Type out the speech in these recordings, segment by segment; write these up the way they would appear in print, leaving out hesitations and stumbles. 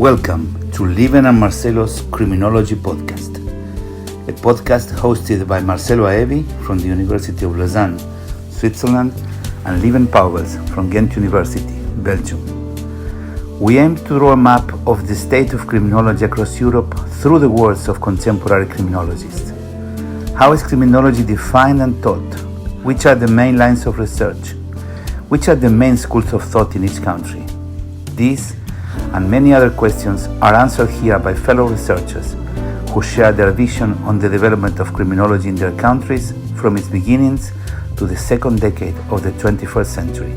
Welcome to Lieven and Marcelo's Criminology podcast, a podcast hosted by Marcelo Aevi from the University of Lausanne, Switzerland, and Lieven Pauwels from Ghent University, Belgium. We aim to draw a map of the state of criminology across Europe through the words of contemporary criminologists. How is criminology defined and taught? Which are the main lines of research? Which are the main schools of thought in each country? These and many other questions are answered here by fellow researchers who share their vision on the development of criminology in their countries from its beginnings to the second decade of the 21st century.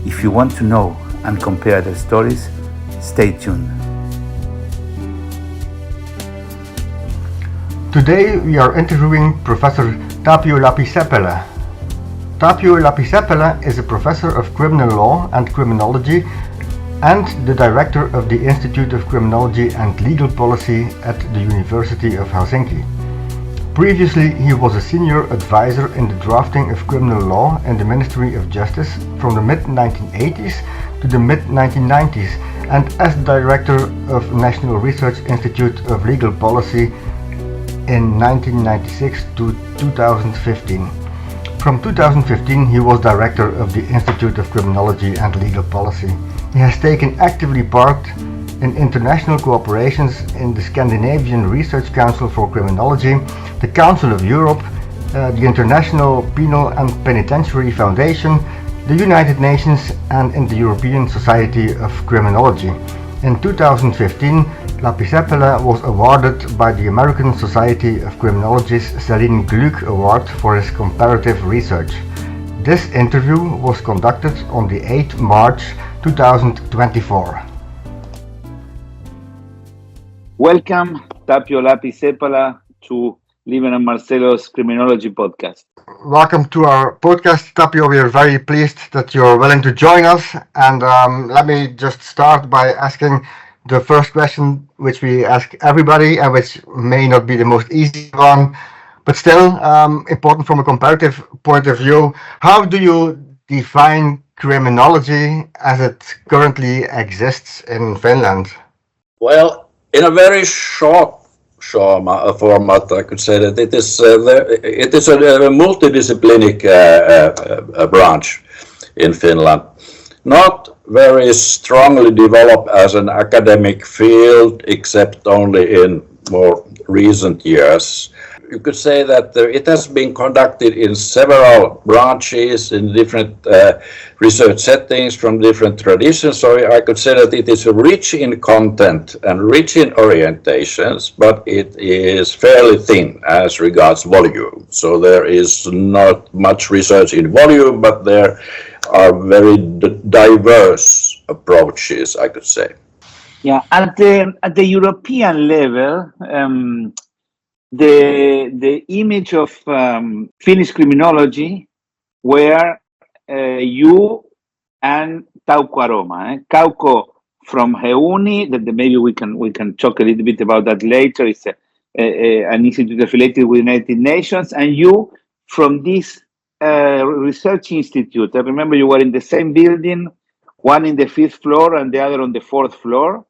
If you want to know and compare their stories, stay tuned. Today we are interviewing Professor Tapio Lappi-Seppälä. Tapio Lappi-Seppälä is a professor of criminal law and criminology and the director of the Institute of Criminology and Legal Policy at the University of Helsinki. Previously, he was a senior advisor in the drafting of criminal law in the Ministry of Justice from the mid-1980s to the mid-1990s and as director of National Research Institute of Legal Policy in 1996 to 2015. From 2015, he was director of the Institute of Criminology and Legal Policy. He has taken actively part in international cooperations in the Scandinavian Research Council for Criminology, the Council of Europe, the International Penal and Penitentiary Foundation, the United Nations, and in the European Society of Criminology. In 2015, Lappi-Seppälä was awarded by the American Society of Criminology's Sellin-Glueck Award for his comparative research. This interview was conducted on the 8th March 2024. Welcome, Tapio Lappi-Seppälä, to Lieven and Marcelo's Criminology podcast. Welcome to our podcast, Tapio. We are very pleased that you're willing to join us. And let me just start by asking the first question, which we ask everybody, and which may not be the most easy one, but still important from a comparative point of view. How do you define criminology as it currently exists in Finland? Well, in a very short format, I could say that it is a multidisciplinary branch in Finland. Not very strongly developed as an academic field, except only in more recent years. You could say that it has been conducted in several branches in different research settings from different traditions. So I could say that it is rich in content and rich in orientations, but it is fairly thin as regards volume. So there is not much research in volume, but there are very diverse approaches, I could say. Yeah, at the European level, the image of Finnish criminology were you and Kauko Aroma. Kauko from Heuni, that maybe we can talk a little bit about that later. It's an institute affiliated with the United Nations, and you from this research institute. I remember you were in the same building, one in the 5th floor and the other on the 4th floor.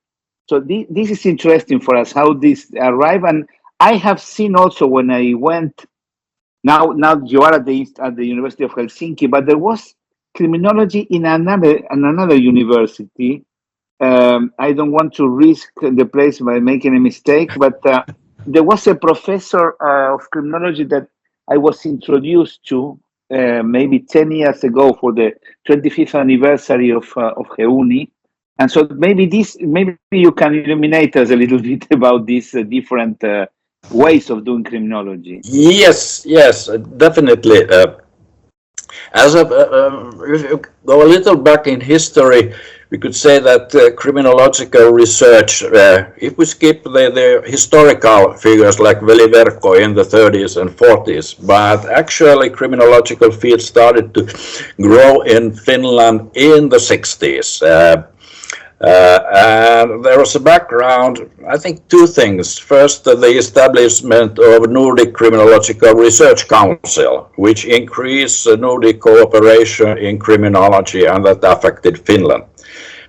So this is interesting for us, how this arrived. And I have seen also when I went, now you are at the University of Helsinki, but there was criminology in another university. I don't want to risk the place by making a mistake, but there was a professor of criminology that I was introduced to maybe 10 years ago for the 25th anniversary of Heuni. And so maybe you can illuminate us a little bit about these different ways of doing criminology. Yes, definitely. If you go a little back in history, we could say that criminological research, if we skip the historical figures like Veli-Verkko in the 30s and 40s, but actually criminological field started to grow in Finland in the 60s. And there was a background, I think two things. First, the establishment of Nordic Criminological Research Council, which increased Nordic cooperation in criminology, and that affected Finland.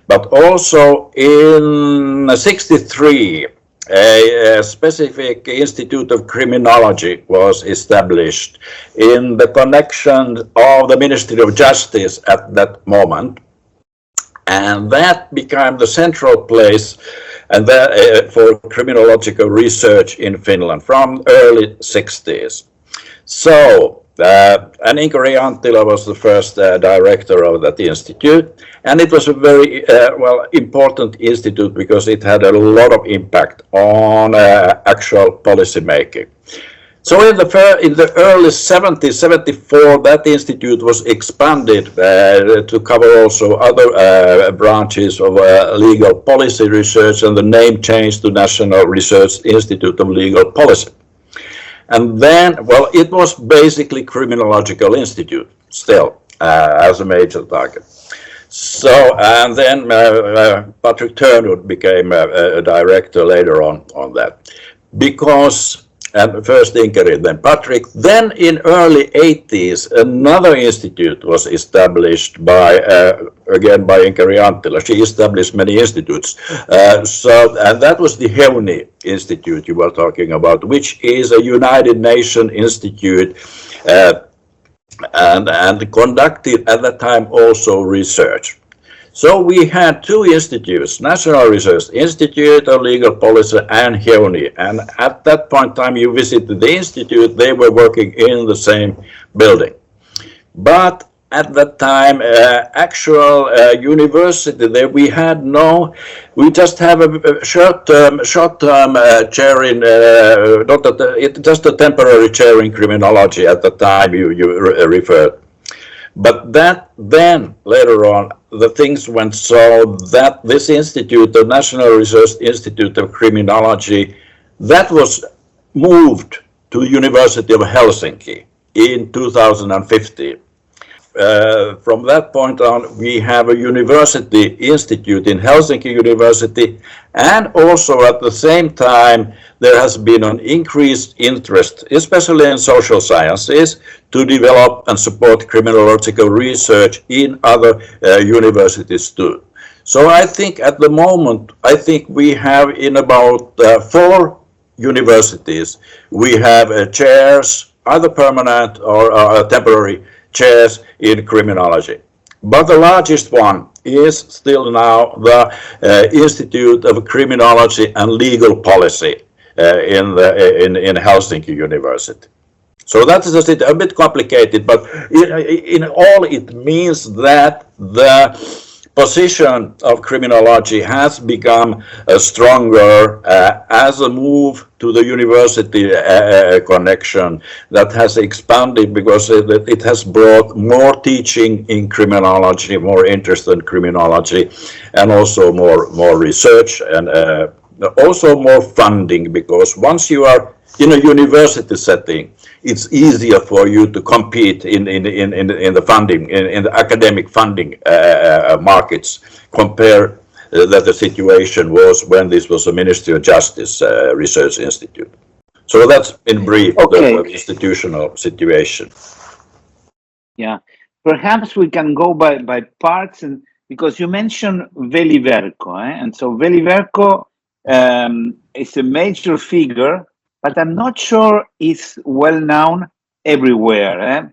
But also in 1963, a specific Institute of Criminology was established in the connection of the Ministry of Justice at that moment. And that became the central place and for criminological research in Finland from early 60s. So, and Inkari Anttila was the first director of that institute, and it was a very important institute because it had a lot of impact on actual policy making. So in the early 70s, 74, that institute was expanded to cover also other branches of legal policy research, and the name changed to National Research Institute of Legal Policy. And then, well, it was basically criminological institute still as a major target. So, and then Patrick Turnwood became a director later on that. Because, and first Inkari, then Patrick, then in early 80s, another institute was established by, again by Inkari Anttila. She established many institutes. And that was the Heuni Institute you were talking about, which is a United Nations institute and conducted at that time also research. So we had two institutes, National Research Institute of Legal Policy and Heuni. And at that point in time you visited the institute, they were working in the same building. But at that time, actual university there we had no, we just have a short-term chair in, just a temporary chair in criminology at the time you referred. But that then, later on, the things went so that this institute, the National Research Institute of Criminology, that was moved to University of Helsinki in 2015. From that point on, we have a university institute in Helsinki University, and also at the same time, there has been an increased interest, especially in social sciences, to develop and support criminological research in other universities too. So I think at the moment, I think we have in about 4 universities, we have chairs, either permanent or temporary chairs in criminology. But the largest one is still now the Institute of Criminology and Legal Policy in Helsinki University. So that is a bit complicated, but in all it means that the position of criminology has become stronger as a move to the university connection that has expanded because it has brought more teaching in criminology, more interest in criminology, and also more research and also more funding, because once you are in a university setting, it's easier for you to compete in the funding, in the academic funding markets, compare that the situation was when this was a Ministry of Justice Research Institute. So that's in brief the institutional situation. Yeah, perhaps we can go by parts, and because you mentioned Veli-Verkko, and so Veli-Verkko is a major figure, but I'm not sure it's well known everywhere.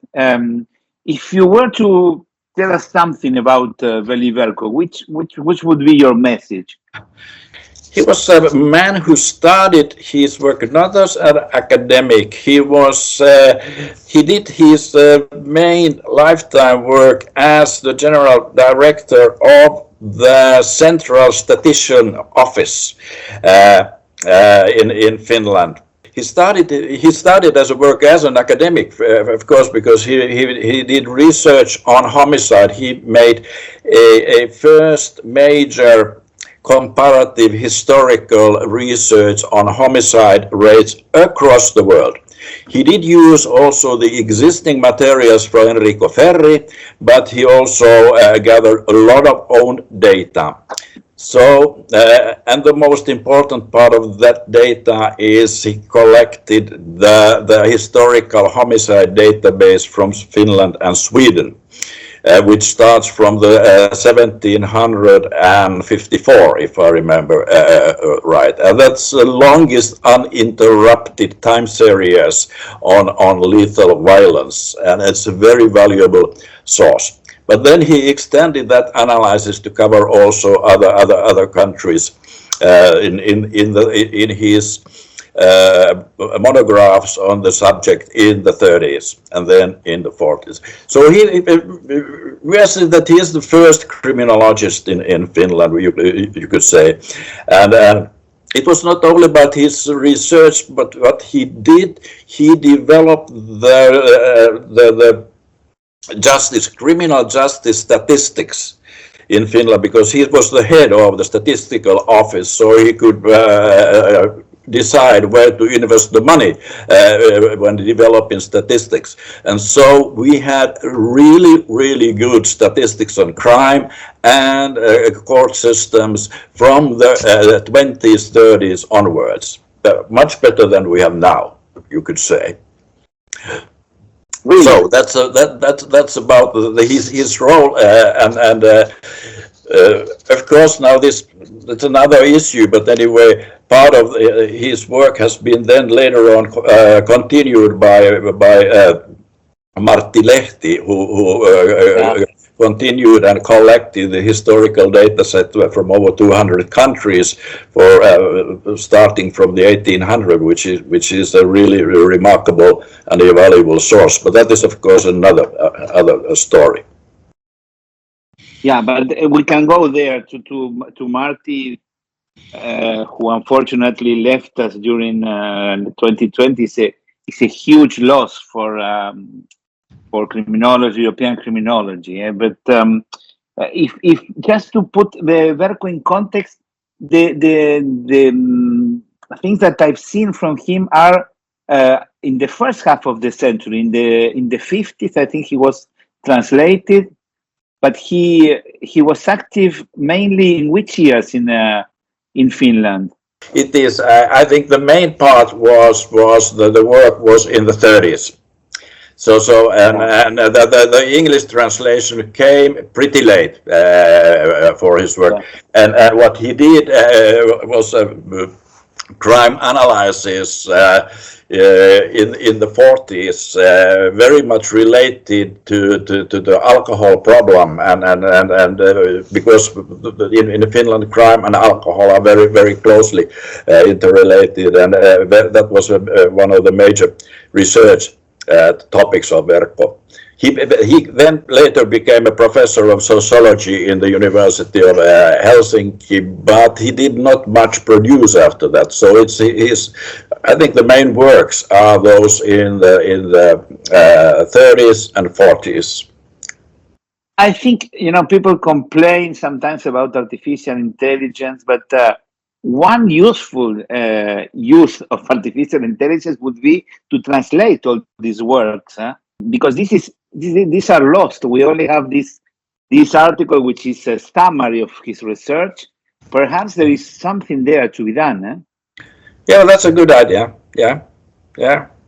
If you were to tell us something about Veli-Verkko, which would be your message? He was a man who started his work not as an academic. He did his main lifetime work as the general director of the Central Statistician Office in Finland. He started as a work as an academic, of course, because he did research on homicide. He made a first major comparative historical research on homicide rates across the world. He did use also the existing materials from Enrico Ferri, but he also gathered a lot of own data. So, and the most important part of that data is he collected the historical homicide database from Finland and Sweden. which starts from the 1754, if I remember right. And that's the longest uninterrupted time series on lethal violence, and it's a very valuable source. But then he extended that analysis to cover also other countries in his monographs on the subject in the 30s and then in the 40s. So we are saying that he is the first criminologist in Finland, you could say, and it was not only about his research, but what he did. He developed the criminal justice statistics in Finland, because he was the head of the statistical office, so he could decide where to invest the money when developing statistics. And so we had really good statistics on crime and court systems from the 20s, 30s onwards. Much better than we have now, you could say. Really? So that's about his role, and of course now that's another issue. But anyway, part of his work has been then later on continued by Martti Lehti, who continued and collected the historical data set from over 200 countries for starting from the 1800, which is a really remarkable and a valuable source. But that is, of course, another story. Yeah, but we can go there to Martti, who unfortunately left us during 2020. It's a huge loss for criminology, European criminology. But if just to put the Verkko in context, the things that I've seen from him are in the first half of the century. In the 50s, I think he was translated, but he was active mainly in which years in Finland? It is. I think the main part was the work was in the 30s. So the English translation came pretty late for his work, and what he did was crime analysis in the 40s, very much related to the alcohol problem, and because in Finland crime and alcohol are very closely interrelated, and that was one of the major research topics of Verkko. He then later became a professor of sociology in the University of Helsinki, but he did not much produce after that. So I think the main works are those in the 30s and 40s. I think, people complain sometimes about artificial intelligence, but one useful use of artificial intelligence would be to translate all these works, because these are lost. We only have this article, which is a summary of his research. Perhaps there is something there to be done. Yeah, that's a good idea. Yeah.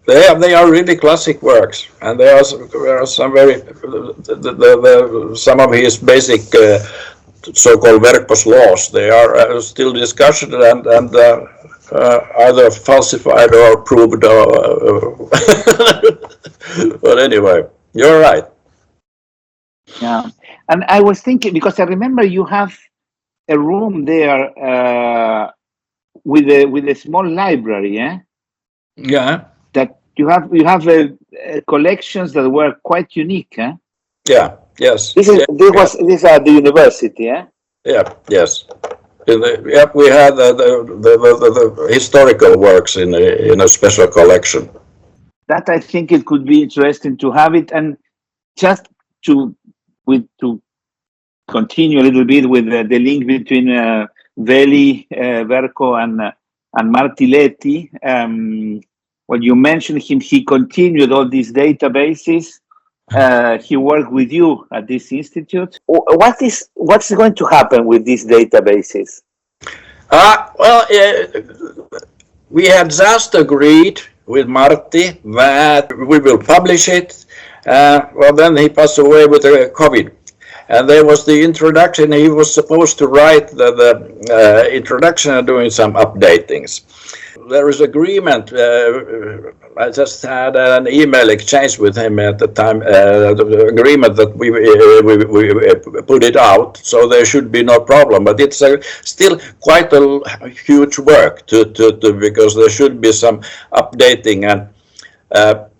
They are really classic works, and there are some very some of his basic so-called Verkko's laws. They are still discussed and either falsified or proved. But anyway, you're right. Yeah, and I was thinking, because I remember you have a room there with a small library, Yeah. That you have collections that were quite unique, Yeah. Yes. These are the university, Yeah. Yes. We had the historical works in a special collection. That I think it could be interesting to have it, and just to continue a little bit with the link between Veli, Verkko, and Martti Lehti. When you mentioned him, he continued all these databases. He worked with you at this institute. What's going to happen with these databases? We had just agreed with Martti that we will publish it, Well, then he passed away with COVID. And there was the introduction. He was supposed to write the introduction and doing some updatings. There is agreement. I just had an email exchange with him at the time. The agreement that we put it out, so there should be no problem. But it's still quite a huge work because there should be some updating, and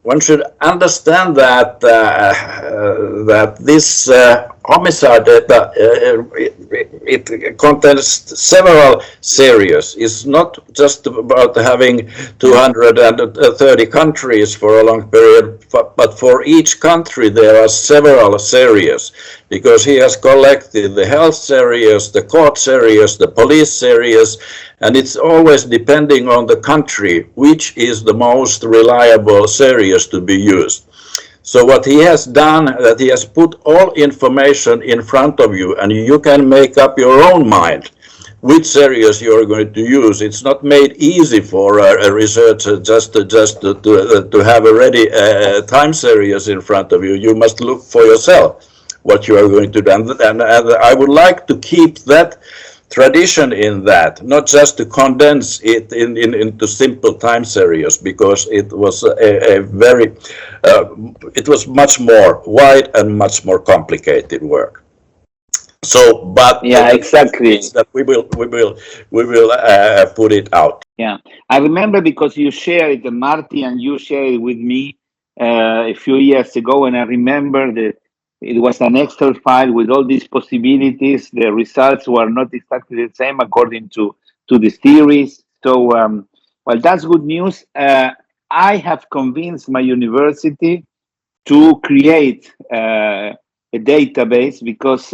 one should understand that that this homicide data it contains several series. It's not just about having 230 countries for a long period, but for each country there are several series, because he has collected the health series, the court series, the police series, and it's always depending on the country which is the most reliable series to be used. So what he has done, that he has put all information in front of you, and you can make up your own mind which series you are going to use. It's not made easy for a researcher just to have a ready time series in front of you. You must look for yourself what you are going to do, and I would like to keep that tradition in that, not just to condense it into simple time series, because it was a very it was much more wide and much more complicated work. So, but yeah, exactly. That we will put it out. Yeah, I remember because you shared it, Marty, and you shared it with me a few years ago, and I remember that it was an Excel file with all these possibilities. The results were not exactly the same according to the theories. So, well, that's good news. I have convinced my university to create a database because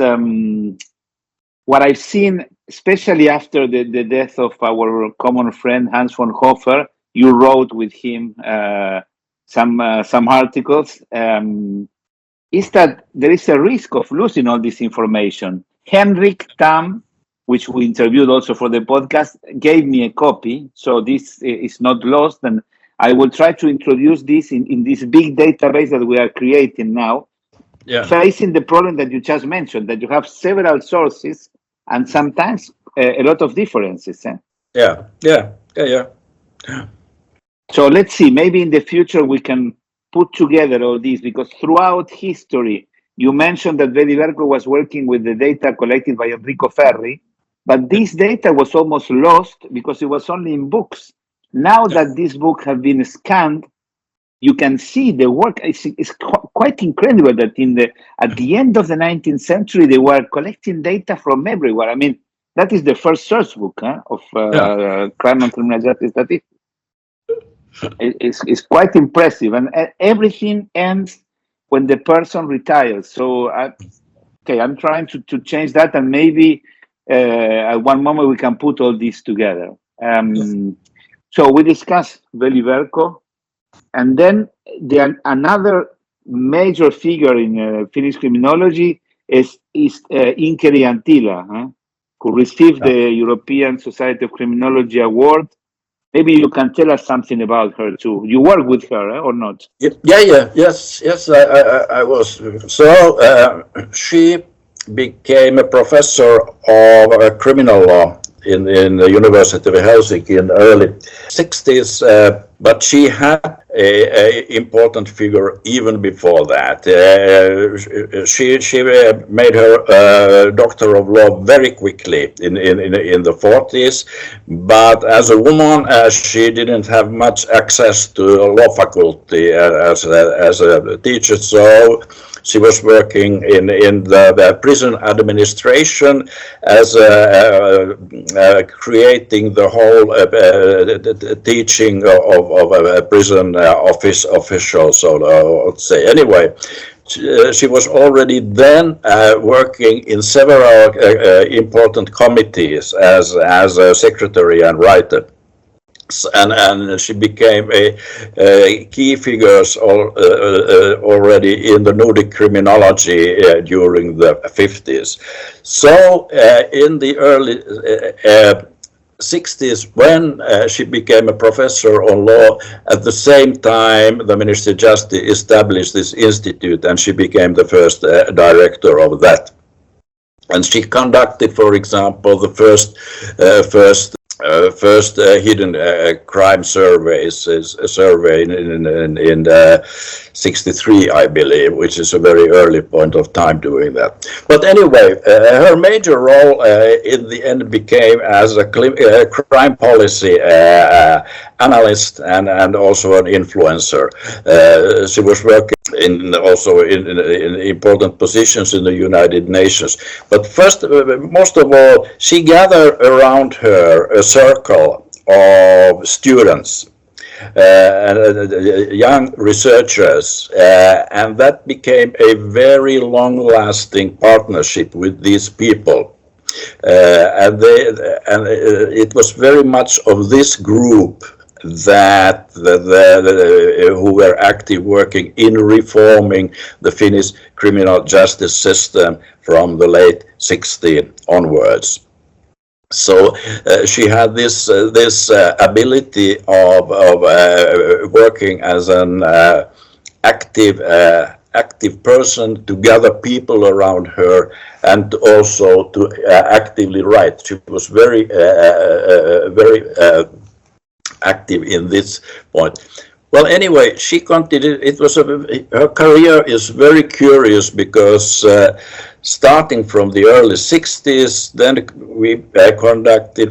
what I've seen, especially after the death of our common friend Hans von Hofer, you wrote with him some articles. Is that there is a risk of losing all this information. Henrik Tam, which we interviewed also for the podcast, gave me a copy, so this is not lost, and I will try to introduce this in this big database that we are creating now, facing the problem that you just mentioned, that you have several sources and sometimes a lot of differences. Yeah. So let's see, maybe in the future we can put together all these, because throughout history, you mentioned that Veli-Vercoe was working with the data collected by Enrico Ferri, but this data was almost lost because it was only in books. Now that this book have been scanned, you can see the work. It's quite incredible that at the end of the 19th century, they were collecting data from everywhere. I mean, that is the first source book of crime and criminal justice statistics. It's quite impressive, and everything ends when the person retires. So, I'm trying to change that, and maybe at one moment we can put all this together. So we discussed Veli-Vercoe, and then another major figure in Finnish criminology is Inkeri Anttila, who received the European Society of Criminology Award. Maybe you can tell us something about her too. You work with her, or not? Yes, I was. So she became a professor of criminal law in the University of Helsinki in the early 60s, but she had a important figure even before that. She made her Doctor of Law very quickly in the 40s, but as a woman, she didn't have much access to law faculty as a teacher, so she was working in the prison administration as creating the whole teaching of prison office officials, so let's say. Anyway, she was already then working in several important committees as a secretary and writer. And she became a key figure already in the Nordic criminology during the 50s. So in the early 60s, when she became a professor on law, at the same time the Ministry of Justice established this institute, and she became the first director of that. And she conducted, for example, the first hidden crime surveys, a survey in 63, I believe, which is a very early point of time doing that. But anyway, her major role in the end became as a crime policy analyst and also an influencer. She was working also in important positions in the United Nations. But first, most of all, she gathered around her a circle of students, young researchers, and that became a very long-lasting partnership with these people. And it was very much of this group that who were active working in reforming the Finnish criminal justice system from the late 16 onwards. So she had this ability of working as an active person to gather people around her and also to actively write. She was very active in this point. Well, anyway, she continued. Her career is very curious because starting from the early 60s, then we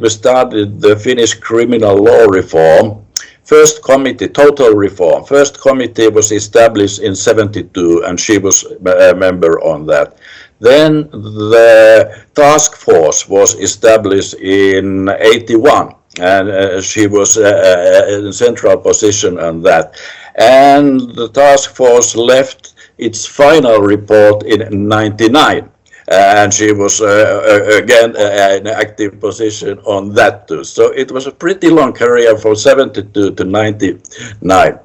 started the Finnish criminal law reform. First committee, total reform. First committee was established in 72, and she was a member on that. Then the task force was established in 81. And she was in a central position on that. And the task force left its final report in 99. And she was again in an active position on that too. So it was a pretty long career from 72 to 99,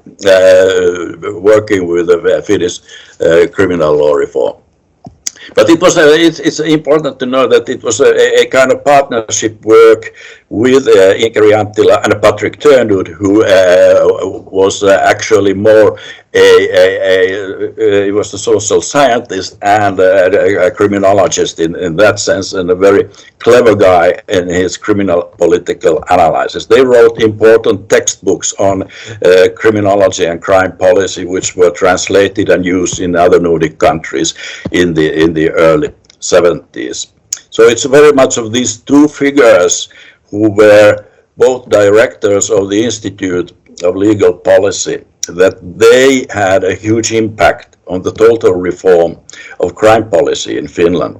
working with the Finnish criminal law reform. But it was it's important to know that it was a kind of partnership work with Inkeri Anttila and Patrick Turnwood, who was actually more he was a social scientist and a criminologist in that sense, and a very clever guy in his criminal political analysis. They wrote important textbooks on criminology and crime policy, which were translated and used in other Nordic countries in the early 70s. So it's very much of these two figures who were both directors of the Institute of Legal Policy, that they had a huge impact on the total reform of crime policy in Finland.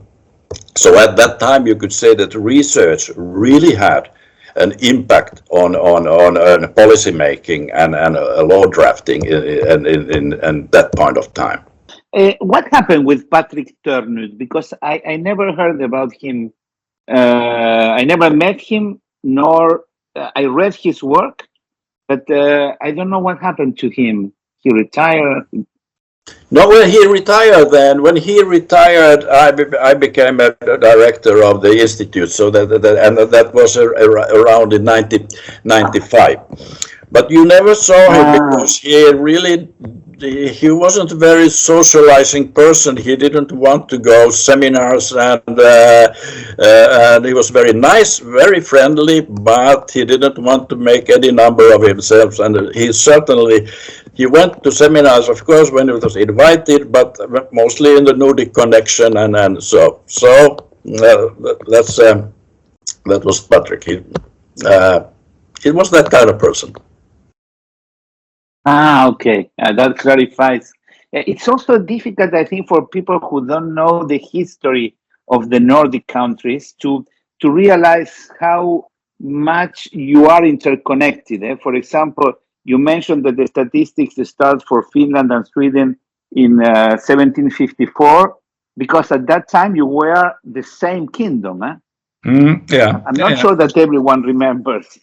So at that time you could say that research really had an impact on policy making and law drafting in that point of time. What happened with Patrick Turnwood? Because I never heard about him. I never met him, nor I read his work, but I don't know what happened to him. He retired. No, when he retired then, I became a director of the institute. So that was around in 1995. But you never saw him because he wasn't a very socializing person. He didn't want to go to seminars, and he was very nice, very friendly, but he didn't want to make any number of himself. And he went to seminars, of course, when he was invited, but mostly in the Nordic connection, and so that was Patrick. He was that kind of person. Okay. That clarifies. It's also difficult, I think, for people who don't know the history of the Nordic countries to realize how much you are interconnected. For example, you mentioned that the statistics start for Finland and Sweden in 1754, because at that time you were the same kingdom. Yeah. I'm not sure that everyone remembers.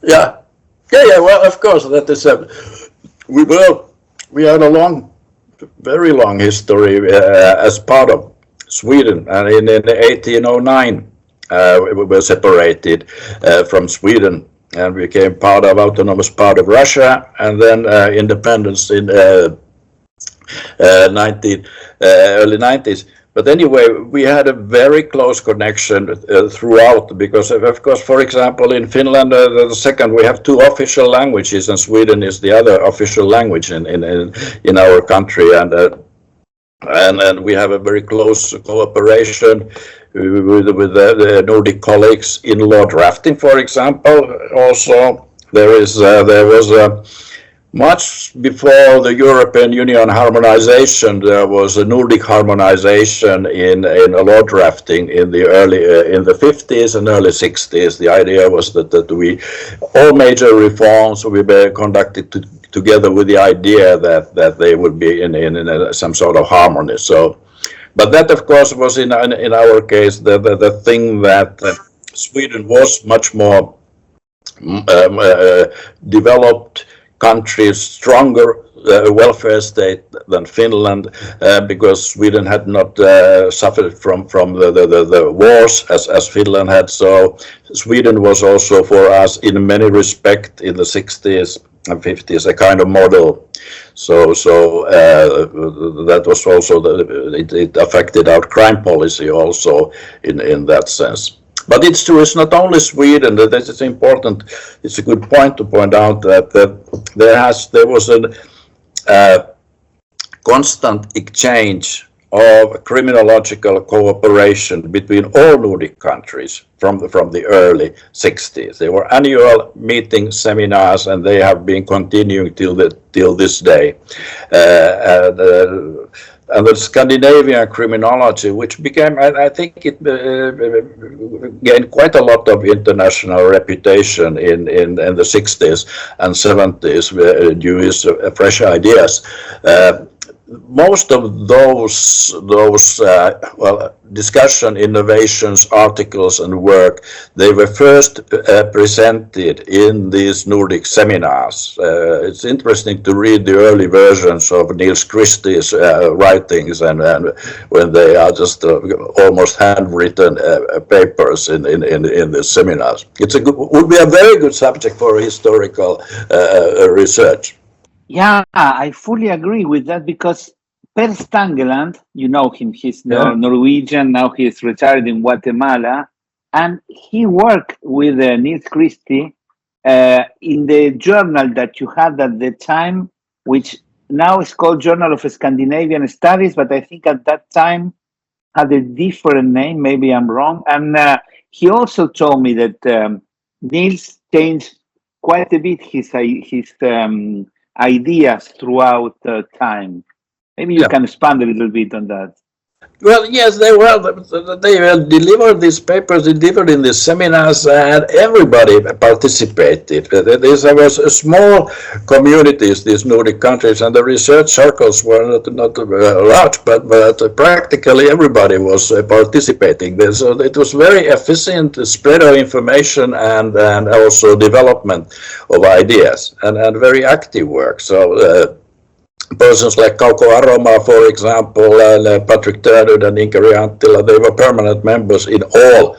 Yeah. Well, of course, that is we had a very long history as part of Sweden, and in 1809 we were separated from Sweden and became autonomous part of Russia, and then independence in early 90s. But anyway, we had a very close connection throughout, because of course, for example, in Finland, the second, we have two official languages, and Sweden is the other official language in our country, and we have a very close cooperation with the Nordic colleagues in law drafting, for example. Also, there was much before the European Union harmonization, there was a Nordic harmonization in law drafting in the 50s and early 60s. The idea was that all major reforms will be conducted together with the idea that they would be in some sort of harmony. So, but that of course was in our case the thing that Sweden was much more developed country, stronger welfare state than Finland, because Sweden had not suffered from the wars as Finland had. So Sweden was also for us in many respects in the 60s and 50s a kind of model. So that was also it affected our crime policy also in that sense. But it's true, it's not only Sweden. That is important. It's a good point to point out that there was a constant exchange of criminological cooperation between all Nordic countries from the early 60s. There were annual meeting seminars, and they have been continuing till this day. And the Scandinavian criminology, which became, I think it gained quite a lot of international reputation in the 60s and 70s due to fresh ideas. Most of those discussion, innovations, articles and work, they were first presented in these Nordic seminars. It's interesting to read the early versions of Niels Christie's writings, and when they are just almost handwritten papers in the seminars. Would be a very good subject for historical research. Yeah, I fully agree with that, because Per Stangeland, you know him, he's Norwegian, now he's retired in Guatemala, and he worked with Niels Christie in the journal that you had at the time, which now is called Journal of Scandinavian Studies, but I think at that time had a different name, maybe I'm wrong. And he also told me that Niels changed quite a bit his ideas throughout time. Maybe you can expand a little bit on that. Well, yes, they delivered these papers, delivered in the seminars, and everybody participated. There was a small communities, these Nordic countries, and the research circles were not large, but practically everybody was participating. So it was very efficient spread of information and also development of ideas and very active work. So. Persons like Kauko Aroma, for example, Patrick Törnud and Inkeri Anttila, they were permanent members in all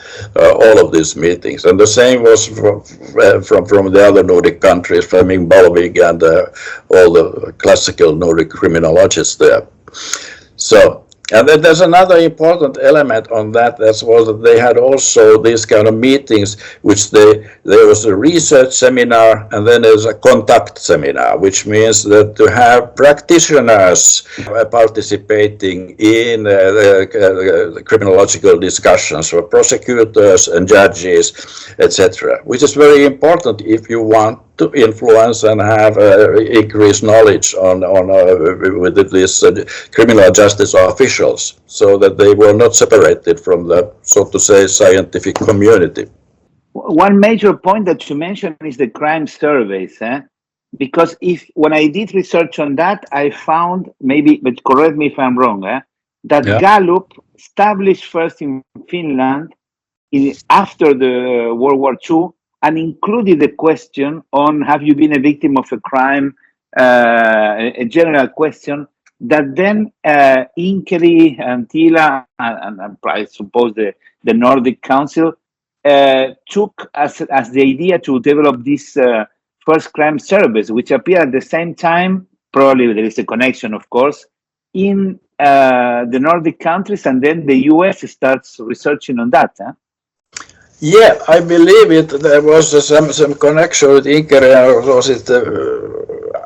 of these meetings. And the same was from the other Nordic countries, Flemming Balvig and all the classical Nordic criminologists there. So, and then there's another important element on that, as was that they had also these kind of meetings, which there was a research seminar and then there's a contact seminar, which means that to have practitioners participating in the criminological discussions for prosecutors and judges, etc., which is very important if you want to influence and have increased knowledge on with these criminal justice officials, so that they were not separated from the, so to say, scientific community. One major point that you mentioned is the crime surveys, because when I did research on that, I found, maybe, but correct me if I'm wrong, that Gallup established first in Finland after the World War II, and included a question on have you been a victim of a crime, a general question that then Inkeri, Anttila, and I suppose the Nordic Council took as the idea to develop this first crime service, which appeared at the same time. Probably there is a connection, of course, in the Nordic countries, and then the US starts researching on that. Huh? Yeah, I believe it. There was some connection with Inkeri. Was it?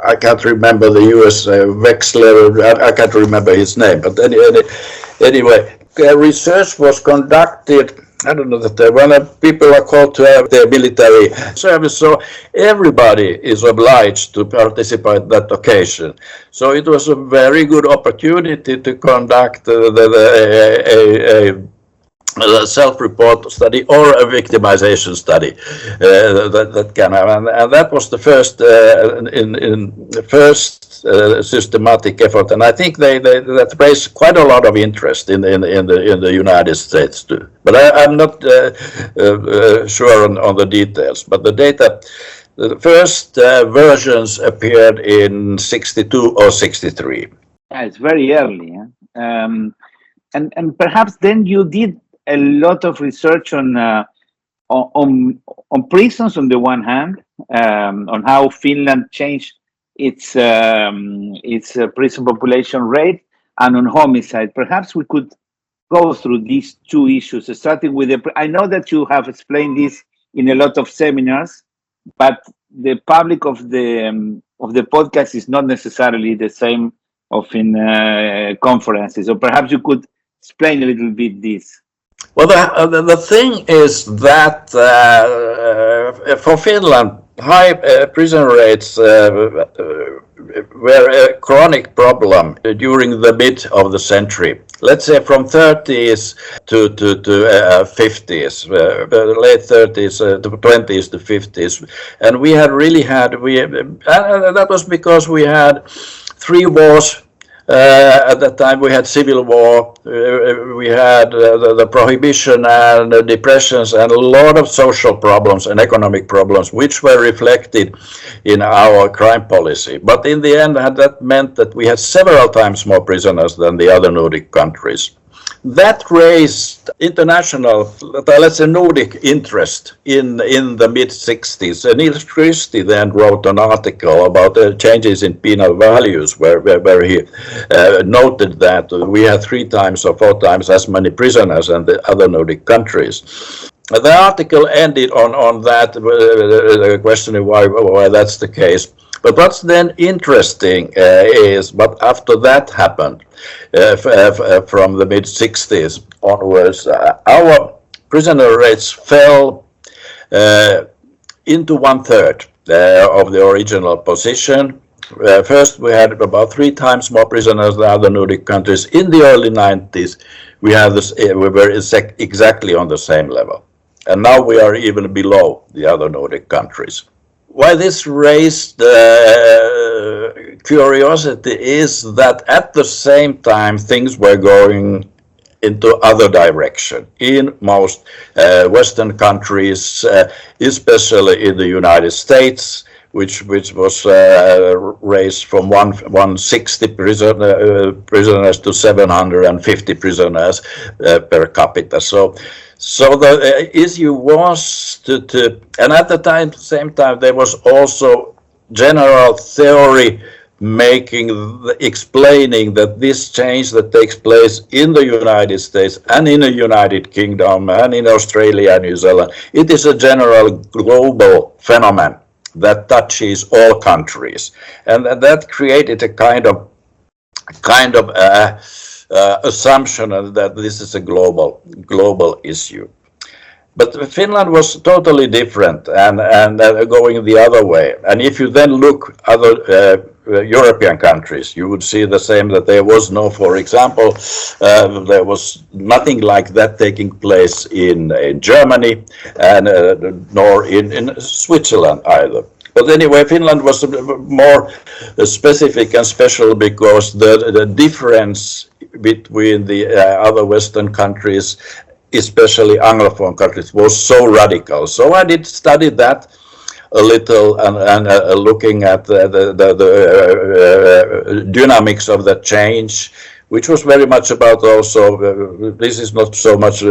I can't remember the US Wexler. I can't remember his name. But anyway, research was conducted. I don't know that when people are called to have their military service, so everybody is obliged to participate in that occasion. So it was a very good opportunity to conduct a self-report study or a victimization study that can happen, and that was the first systematic effort, and I think that raised quite a lot of interest in the United States too. But I'm not sure on the details. But the data, the first versions appeared in 62 or 63. Yeah, it's very early, huh? And perhaps then you did a lot of research on prisons on the one hand, on how Finland changed its prison population rate, and on homicide. Perhaps we could go through these two issues, starting with I know that you have explained this in a lot of seminars, but the public of the podcast is not necessarily the same of in conferences. So perhaps you could explain a little bit this. Well, the thing is that for Finland, high prison rates were a chronic problem during the mid of the century. Let's say from 30s to 50s, late 30s to 20s to 50s, and we had that was because we had 3 wars. At that time we had civil war, we had the prohibition and the depressions and a lot of social problems and economic problems which were reflected in our crime policy. But in the end that meant that we had several times more prisoners than the other Nordic countries. That raised international, let's say Nordic interest in the mid-60s. And Niels Christie then wrote an article about the changes in penal values where he noted that we had 3 times or 4 times as many prisoners as the other Nordic countries. The article ended on that, questioning why that's the case. But what's then interesting is, but after that happened, from the mid-60s onwards, our prisoner rates fell into 1/3 of the original position. First, we had about 3 times more prisoners than other Nordic countries. In the early 90s, we were exactly on the same level. And now we are even below the other Nordic countries. Why this raised curiosity is that at the same time things were going into other direction in most Western countries, especially in the United States, which was raised from 160 prisoners to 750 prisoners per capita. So the issue was and at the same time, there was also general theory explaining that this change that takes place in the United States and in the United Kingdom and in Australia and New Zealand, it is a general global phenomenon that touches all countries, and that created a kind of assumption that this is a global issue. But Finland was totally different and going the other way. And if you then look other European countries, you would see the same, that there was no, for example, there was nothing like that taking place in Germany and nor in Switzerland either. But anyway, Finland was more specific and special because the difference between the other Western countries, especially Anglophone countries, was so radical. So I did study that a little and looking at the dynamics of the change, which was very much about also, this is not so much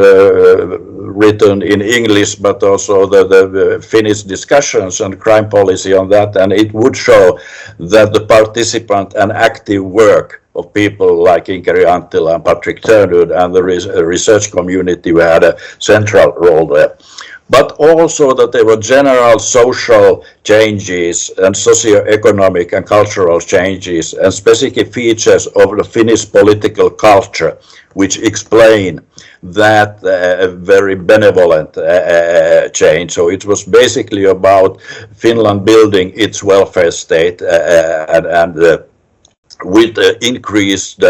written in English, but also the Finnish discussions on crime policy on that, and it would show that the participant and active work of people like Inkeri Anttila and Patrick Turnwood and the research community had a central role there. But also that there were general social changes and socio-economic and cultural changes and specific features of the Finnish political culture which explain that very benevolent change. So it was basically about Finland building its welfare state and with increased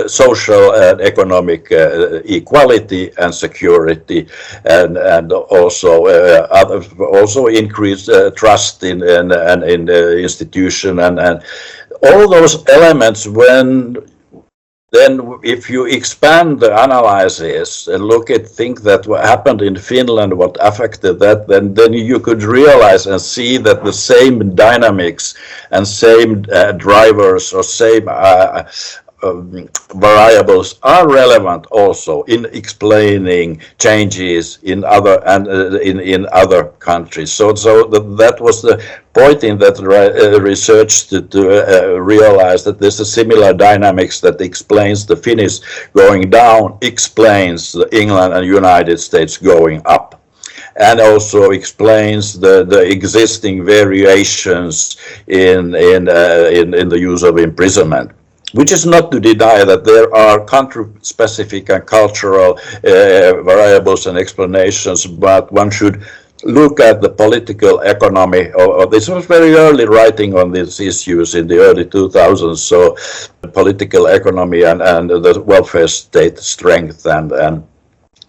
social and economic equality and security, and also increased trust in the institution, and all those elements. Then if you expand the analysis and think that what happened in Finland, what affected that, then you could realize and see that the same dynamics and same drivers or same variables are relevant also in explaining changes in other countries. So that was the point in that research to realize that there's a similar dynamics that explains the Finnish going down, explains the England and United States going up, and also explains the existing variations in the use of imprisonment. Which is not to deny that there are country-specific and cultural variables and explanations, but one should look at the political economy. This was very early writing on these issues in the early 2000s, so the political economy and the welfare state strength and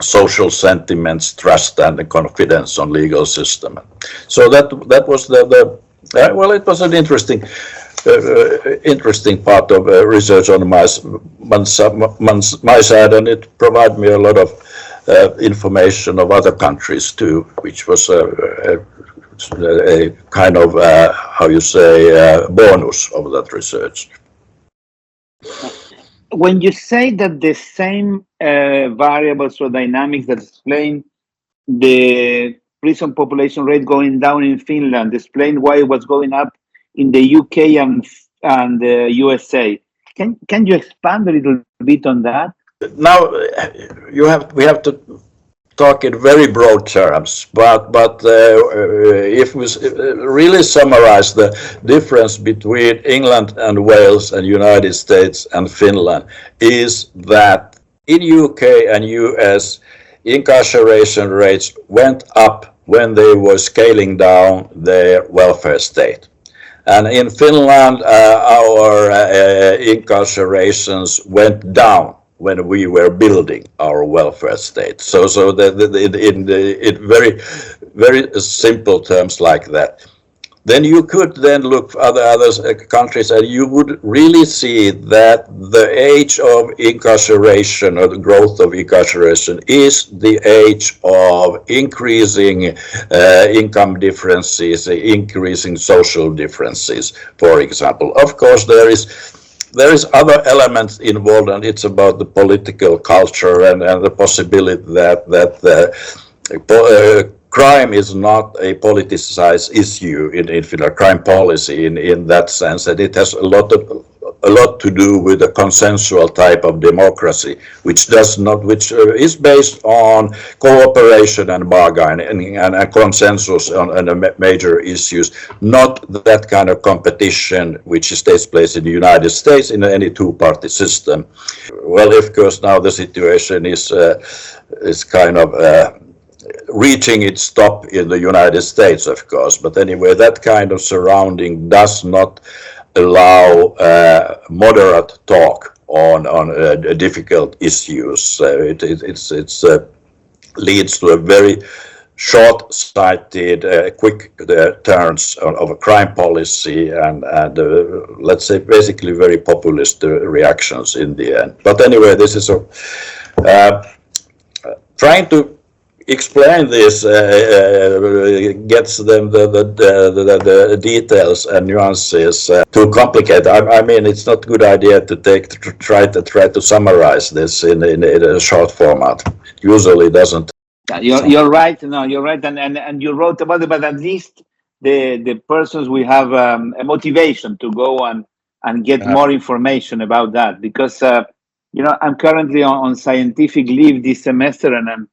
social sentiments, trust and confidence on legal system. So that was well, it was an interesting part of research on my side, and it provided me a lot of information of other countries too, which was a kind of bonus of that research. When you say that the same variables or dynamics that explain the prison population rate going down in Finland explain why it was going up in the UK and the USA. Can you expand a little bit on that? Now we have to talk in very broad terms, but if we really summarize the difference between England and Wales and United States and Finland is that in UK and US incarceration rates went up when they were scaling down their welfare state. And in Finland, our incarcerations went down when we were building our welfare state. So in very, very simple terms like that. Then you could then look for other countries, and you would really see that the age of incarceration or the growth of incarceration is the age of increasing income differences, increasing social differences, for example. Of course, there is other elements involved, and it's about the political culture and the possibility that crime is not a politicized issue in Finland, crime policy in that sense, that it has a lot to do with a consensual type of democracy, which is based on cooperation and bargaining and consensus on major issues, not that kind of competition which takes place in the United States in any two-party system. Well, of course, now the situation is kind of reaching its top in the United States, of course, but anyway, that kind of surrounding does not allow moderate talk on difficult issues. It leads to a very short-sighted, quick turns of a crime policy and let's say basically very populist reactions in the end. But anyway, this is trying to explain this gets them the details and nuances too complicated. I mean, it's not a good idea to try to summarize this in a short format. usually doesn't. You're right. No, you're right, and you wrote about it, but at least the persons will have a motivation to go and get more information about that, because I'm currently on scientific leave this semester, and I'm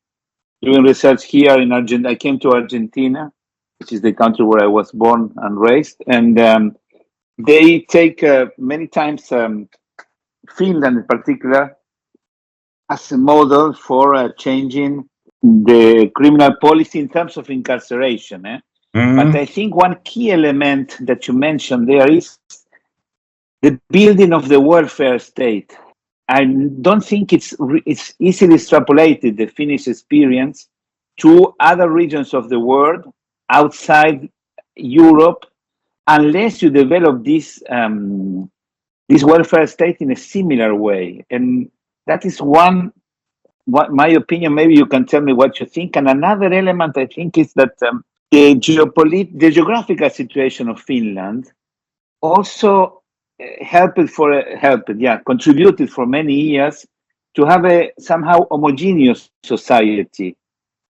doing research here in Argentina. I came to Argentina, which is the country where I was born and raised, and they take many times Finland in particular as a model for changing the criminal policy in terms of incarceration. But I think one key element that you mentioned there is the building of the welfare state. I don't think it's easily extrapolated, the Finnish experience, to other regions of the world outside Europe, unless you develop this welfare state in a similar way. And that is what my opinion. Maybe you can tell me what you think. And another element, I think, is that the geographical situation of Finland also contributed for many years to have a somehow homogeneous society.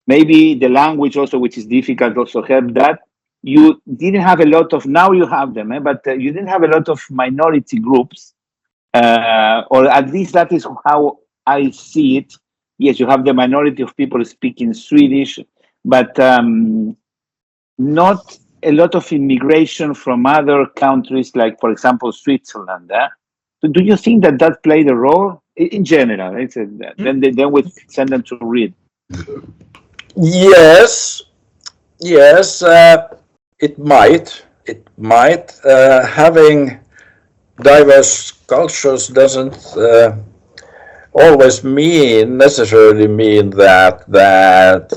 Maybe the language also, which is difficult, also helped that. You didn't have a lot of, now you have them, but you didn't have a lot of minority groups, or at least that is how I see it. Yes, you have the minority of people speaking Swedish, but not a lot of immigration from other countries, like, for example, Switzerland. Do you think that played a role in general? Then we send them to read. Yes, it might. Having diverse cultures doesn't always necessarily mean that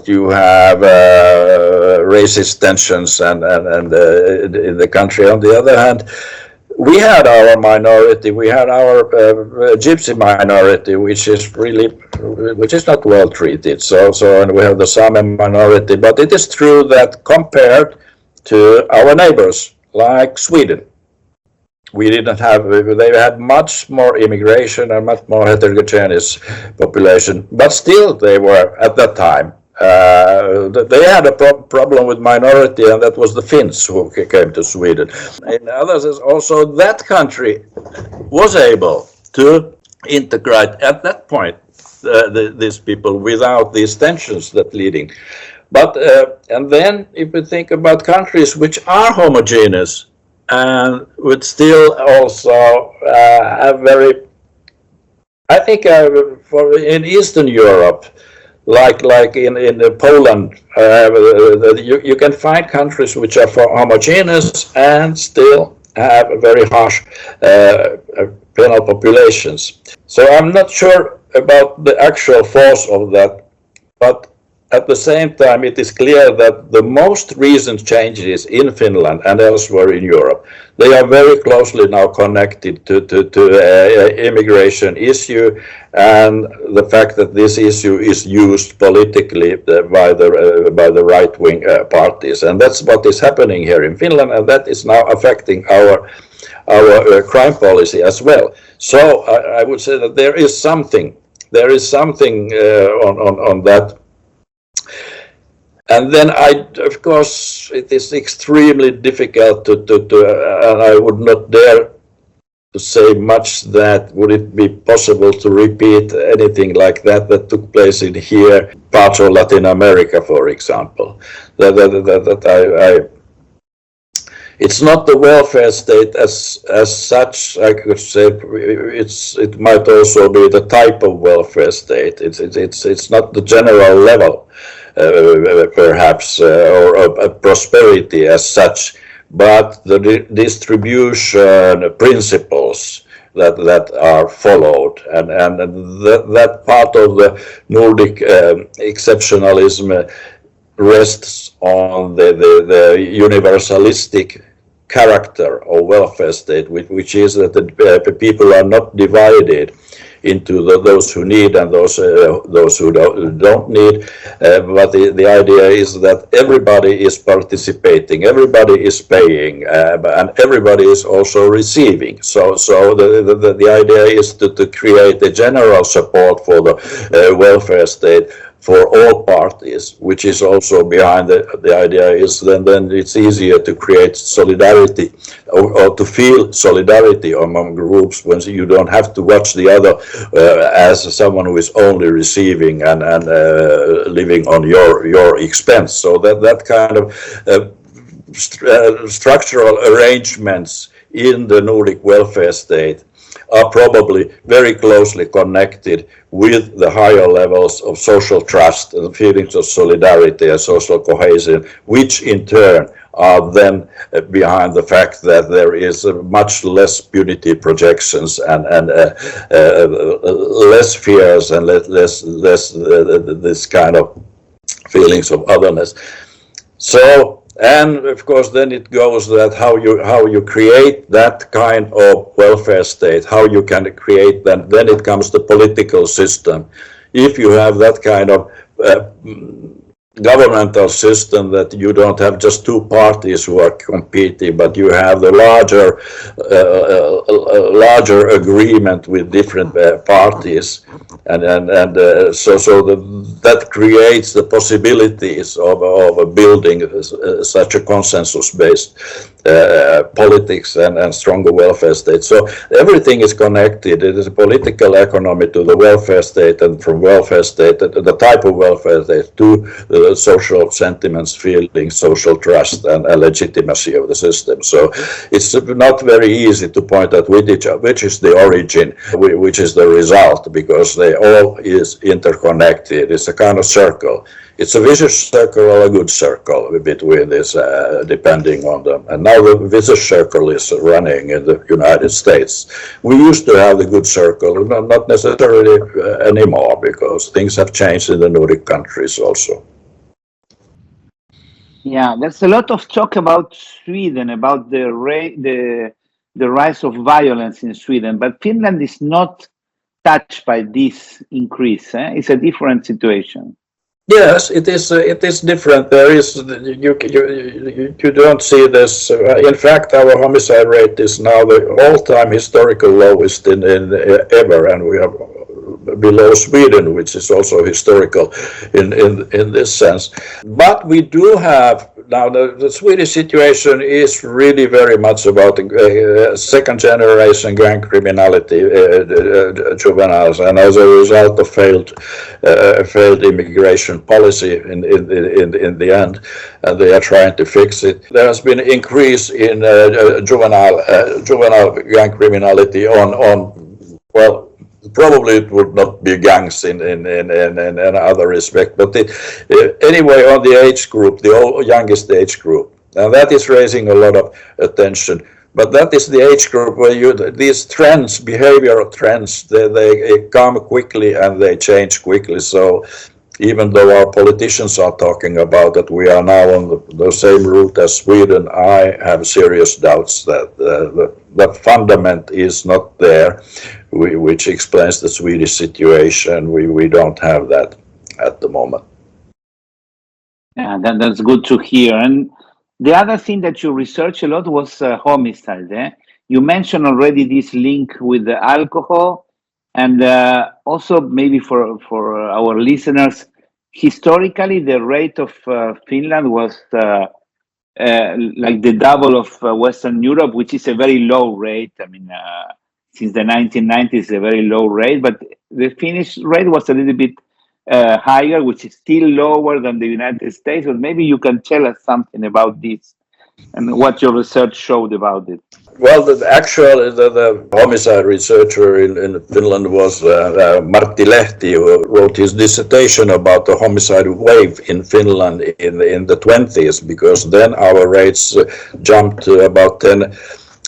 you have racist tensions and in the country. On the other hand, we had our minority. We had our gypsy minority, which is not well treated. So and we have the Sami minority. But it is true that compared to our neighbors, like Sweden, they had much more immigration and much more heterogeneous population, but still they were, at that time, they had a problem with minority, and that was the Finns who came to Sweden. In others, also that country was able to integrate at that point these people without these tensions that leading. But and then if we think about countries which are homogeneous and would still also have very, I think in Eastern Europe, like in Poland, you can find countries which are homogeneous and still have very harsh penal populations. So I'm not sure about the actual force of that, but at the same time, it is clear that the most recent changes in Finland and elsewhere in Europe, they are very closely now connected to immigration issue and the fact that this issue is used politically by the right-wing parties, and that's what is happening here in Finland, and that is now affecting our crime policy as well. So I would say that there is something on that. And then of course, it is extremely difficult to and I would not dare to say much that would it be possible to repeat anything like that took place in here, parts of Latin America, for example. It's not the welfare state as such. I could say it might also be the type of welfare state. It's not the general level, perhaps, or prosperity as such, but the distribution principles that are followed, and that part of the Nordic exceptionalism rests on the universalistic character of welfare state, which is that the people are not divided into those who need and those who don't need, but the idea is that everybody is participating, everybody is paying, and everybody is also receiving. So the idea is to create a general support for the welfare state, for all parties, which is also behind the idea is then it's easier to create solidarity or to feel solidarity among groups when you don't have to watch the other as someone who is only receiving and living on your expense. So that kind of structural arrangements in the Nordic welfare state are probably very closely connected with the higher levels of social trust and feelings of solidarity and social cohesion, which in turn are then behind the fact that there is much less punitive projections and less fears and less this kind of feelings of otherness. So, and of course then it goes that how you create that kind of welfare state, how you can create that, then it comes the political system. If you have that kind of governmental system that you don't have just two parties who are competing, but you have the larger agreement with different parties, and that creates the possibilities of building such a consensus-based politics and stronger welfare state. So everything is connected. It is a political economy to the welfare state, and from welfare state, the type of welfare state, to the social sentiments, feelings, social trust, and legitimacy of the system. So it's not very easy to point out which is the origin, which is the result, because they all is interconnected. It's a kind of circle. It's a vicious circle or a good circle between this, depending on them. And now the vicious circle is running in the United States. We used to have the good circle, not necessarily anymore, because things have changed in the Nordic countries also. Yeah, there's a lot of talk about Sweden, about the rise of violence in Sweden, but Finland is not touched by this increase. It's a different situation. Yes, it is. It is different. There is you don't see this. In fact, our homicide rate is now the all-time historical lowest in ever, and we are below Sweden, which is also historical in this sense. But we do have now the Swedish situation is really very much about second generation gang criminality, juveniles, and as a result of failed immigration policy in the end, and they are trying to fix it. There has been an increase in juvenile gang criminality on well, probably it would not be gangs in other respect, but anyway, on the age group, the youngest age group, and that is raising a lot of attention. But that is the age group where these trends, behavioral trends, they come quickly and they change quickly. So even though our politicians are talking about that we are now on the same route as Sweden, I have serious doubts that the fundament is not there, which explains the Swedish situation. We don't have that at the moment. Yeah, that's good to hear. And the other thing that you researched a lot was homicide. You mentioned already this link with the alcohol, and also maybe for our listeners, historically the rate of Finland was like the double of Western Europe, which is a very low rate. I mean, since the 1990s, a very low rate, but the Finnish rate was a little bit higher, which is still lower than the United States. But maybe you can tell us something about this and what your research showed about it. Well, the homicide researcher in Finland was Martti Lehti, who wrote his dissertation about the homicide wave in Finland in the 20s, because then our rates jumped to about 10,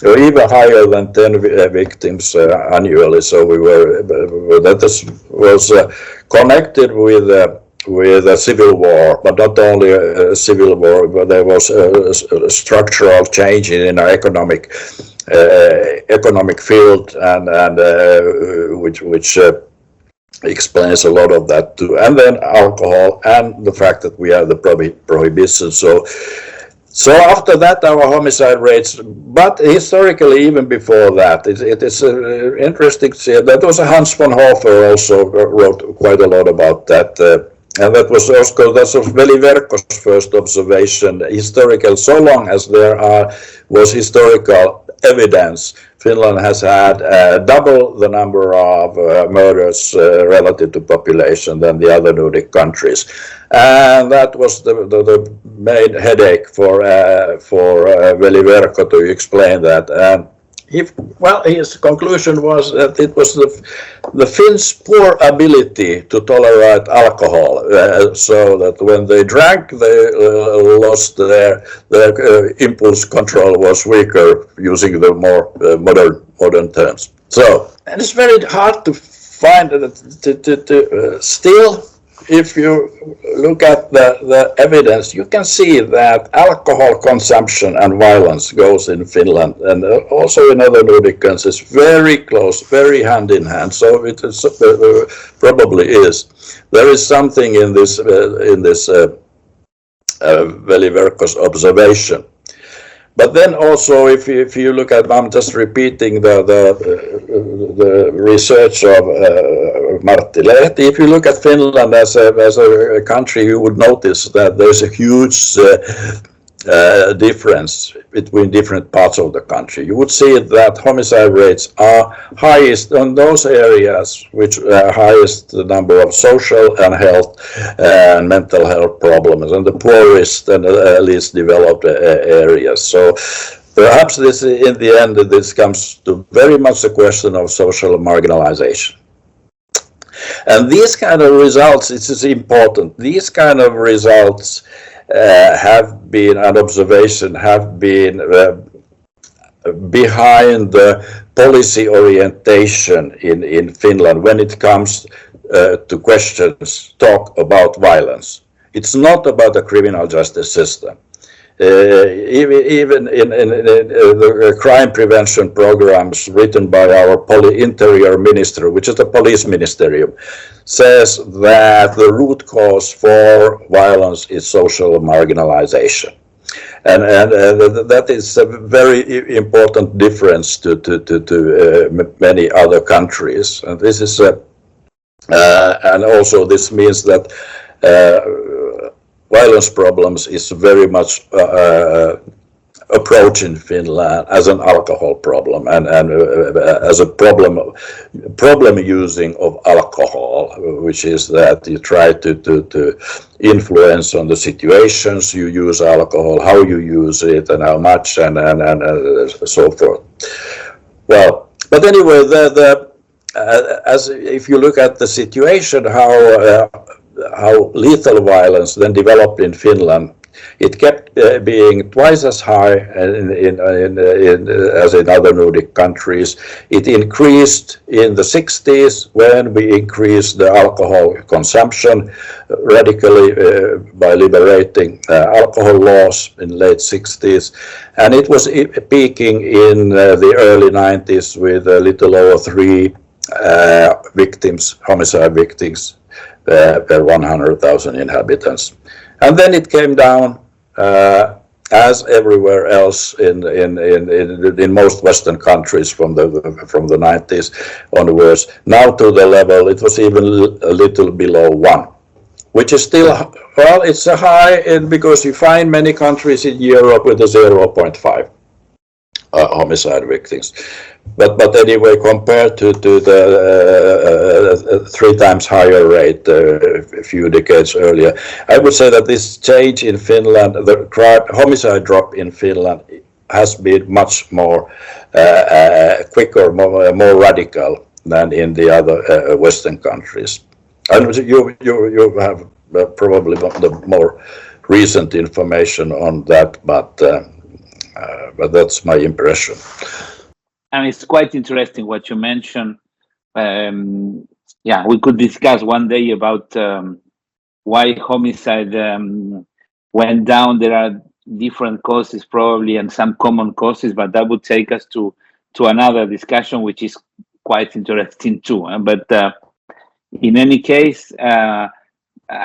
or even higher than 10 victims annually. So that was connected with a civil war, but not only a civil war, but there was a structural change in our economic field, and which explains a lot of that too. And then alcohol and the fact that we have the prohibition. So after that, our homicide rates, but historically, even before that, it is interesting to see that was Hans von Hofer also wrote quite a lot about that. And that was Veli-Verkko's first observation, historical, so long as there was historical evidence. Finland has had double the number of murders relative to population than the other Nordic countries. And that was the main headache for Veli-Verkko to explain that. His conclusion was that it was the Finns' poor ability to tolerate alcohol, so that when they drank, they lost their impulse control was weaker, using the more modern terms. So, and it's very hard to find that still. If you look at the evidence, you can see that alcohol consumption and violence goes in Finland and also in other Nordic countries very close, very hand in hand. So it is, probably is. There is something in this Veli-Verkko's observation. But then also, if you look at, I'm just repeating the research of Martti Lehti. If you look at Finland as a country, you would notice that there's a huge difference between different parts of the country. You would see that homicide rates are highest on those areas which are highest the number of social and health and mental health problems, and the poorest and least developed areas. So perhaps this, in the end, this comes to very much a question of social marginalization. And these kind of results, it is important, these kind of results have been, an observation have been behind the policy orientation in Finland when it comes to questions, talk about violence. It's not about the criminal justice system. Even in the crime prevention programs written by our interior minister, which is the police ministerium, says that the root cause for violence is social marginalization. And that is a very important difference to many other countries. And this is and also this means that violence problems is very much approach in Finland as an alcohol problem and as a problem using of alcohol, which is that you try to influence on the situations you use alcohol, how you use it, and how much, and so forth. Well, but anyway, as if you look at the situation, how lethal violence then developed in Finland, it kept being twice as high as in other Nordic countries. It increased in the 60s when we increased the alcohol consumption radically by liberating alcohol laws in late 60s. And it was peaking in the early 90s with a little over 3 homicide victims per 100,000 inhabitants. And then it came down, as everywhere else in most Western countries from the 90s onwards, now to the level, it was even a little below 1, which is still, well, it's a high, because you find many countries in Europe with a 0.5 homicide victims. But anyway, compared to the 3 times higher rate a few decades earlier, I would say that this change in Finland, the homicide drop in Finland, has been much more quicker, more radical than in the other Western countries. And you have probably the more recent information on that, but that's my impression. And it's quite interesting what you mentioned. Yeah, we could discuss one day about why homicide went down. There are different causes probably and some common causes, but that would take us to another discussion, which is quite interesting too. But in any case, I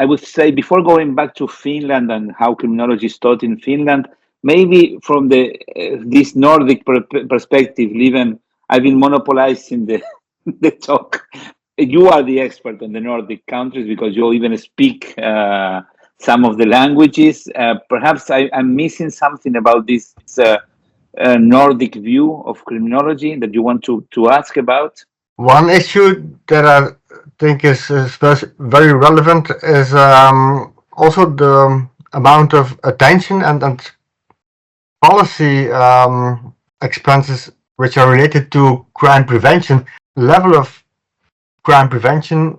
would say, before going back to Finland and how criminology is taught in Finland, maybe from this Nordic perspective, Lieven, I've been monopolizing the talk. you are the expert on the Nordic countries because you even speak some of the languages. Perhaps I'm missing something about this Nordic view of criminology that you want to ask about. One issue that I think is very relevant is also the amount of attention and policy expenses which are related to crime prevention. Level of crime prevention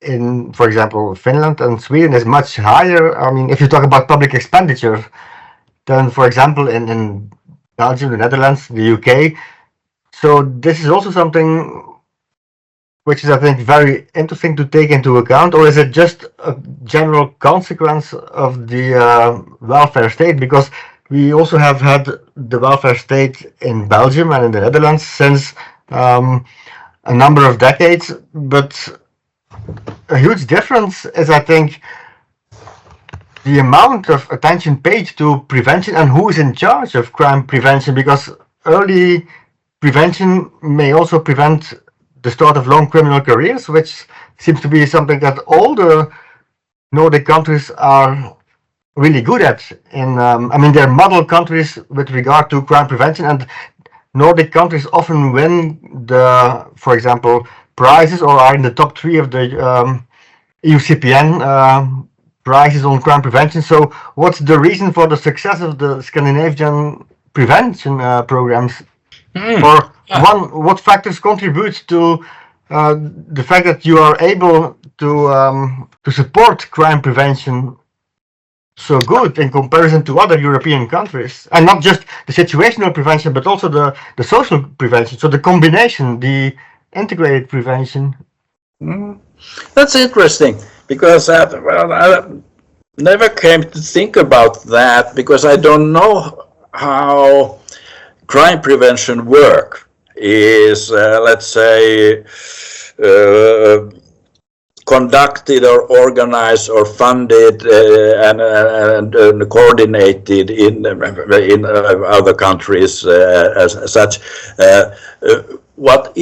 in, for example, Finland and Sweden is much higher. I mean, if you talk about public expenditure, than, for example, in Belgium, the Netherlands, the UK. So this is also something which is, I think, very interesting to take into account, or is it just a general consequence of the welfare state? Because we also have had the welfare state in Belgium and in the Netherlands since a number of decades, but a huge difference is, I think, the amount of attention paid to prevention and who is in charge of crime prevention, because early prevention may also prevent the start of long criminal careers, which seems to be something that all the Nordic countries are really good at. I mean, they're model countries with regard to crime prevention, and Nordic countries often win the, for example, prizes or are in the top 3 of the EUCPN prizes on crime prevention. So what's the reason for the success of the Scandinavian prevention programs? Or what factors contribute to the fact that you are able to support crime prevention so good in comparison to other European countries? And not just the situational prevention, but also the social prevention. So the combination, the integrated prevention. That's interesting, because I never came to think about that, because I don't know how crime prevention work is, let's say, conducted or organized or funded and coordinated in other countries as such. What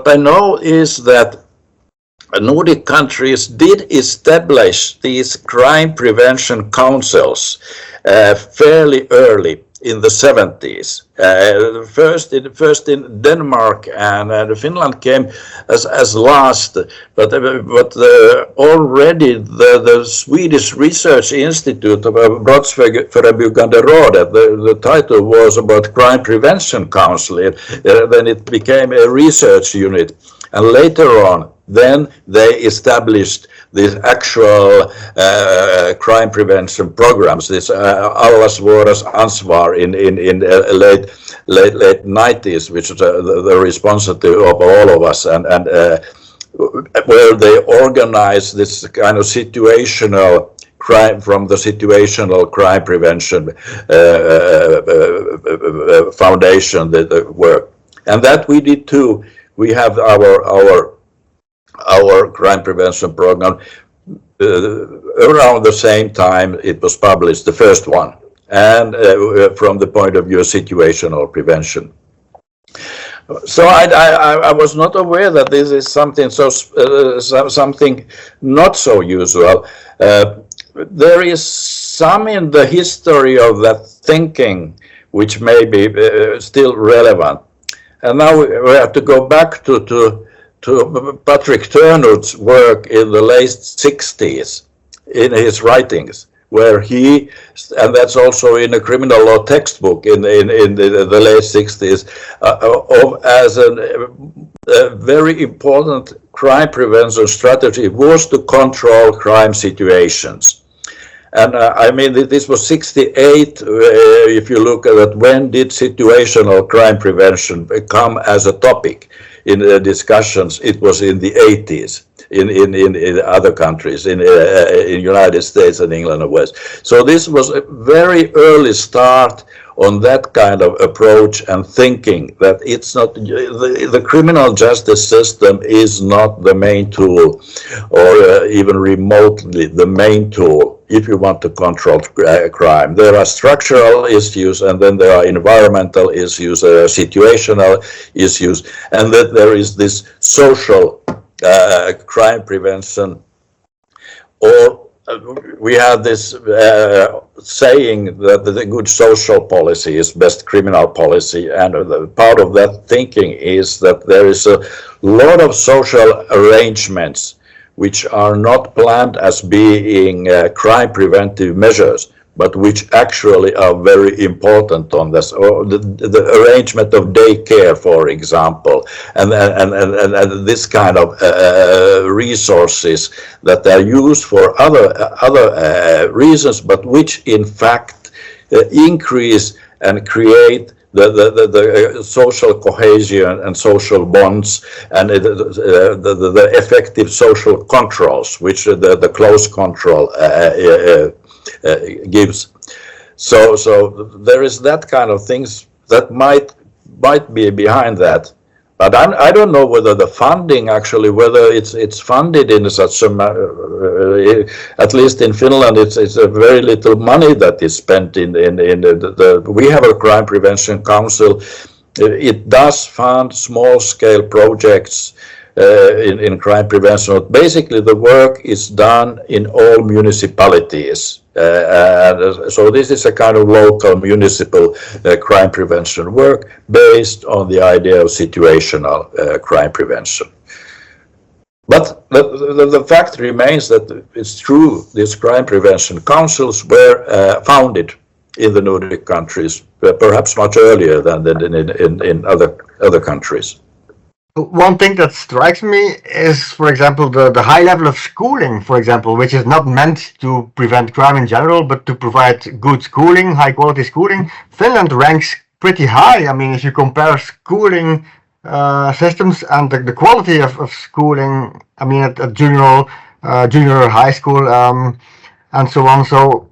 I know is that Nordic countries did establish these crime prevention councils fairly early in the 70s. First in Denmark, and Finland came as last. But already the Swedish Research Institute of Brottsförebyggande rådet, the title was about Crime Prevention Council. Then it became a research unit, and later on, then they established these actual crime prevention programs. This Allas våras ansvar in late 90s, which is the responsibility of all of us, and where they organized this kind of situational crime from the situational crime prevention foundation that work, and that we did too. We have our crime prevention program around the same time it was published, the first one, and from the point of view of situational prevention. So I was not aware that this is something something not so usual. There is some in the history of that thinking which may be still relevant, and now we have to go back to Patrick Turnwood's work in the late 60s in his writings, where he, and that's also in a criminal law textbook in the late 60s, as a very important crime prevention strategy was to control crime situations. And I mean, this was 68, if you look at it, when did situational crime prevention come as a topic in discussions? It was in the 80s in other countries, in United States and England and West. So this was a very early start on that kind of approach and thinking that it's not, the criminal justice system is not the main tool, or even remotely the main tool if you want to control crime. There are structural issues, and then there are environmental issues, situational issues, and then there is this social crime prevention. Or we have this saying that the good social policy is best criminal policy, and part of that thinking is that there is a lot of social arrangements which are not planned as being crime preventive measures, but which actually are very important on this, or the arrangement of daycare, for example, and this kind of resources that are used for other reasons, but which in fact increase and create the social cohesion and social bonds, and the effective social controls, which the close control gives. So there is that kind of things that might be behind that. But I don't know whether the funding actually, whether it's funded in such a, at least in Finland, it's a very little money that is spent in we have a crime prevention council. It does fund small scale projects in crime prevention. Basically, the work is done in all municipalities. So this is a kind of local municipal crime prevention work based on the idea of situational crime prevention. But the fact remains that it's true, these crime prevention councils were founded in the Nordic countries, perhaps much earlier than in other countries. One thing that strikes me is, for example, the high level of schooling, for example, which is not meant to prevent crime in general, but to provide good schooling, high quality schooling. Finland ranks pretty high. I mean, if you compare schooling systems and the quality of schooling, I mean, at junior high school and so on. So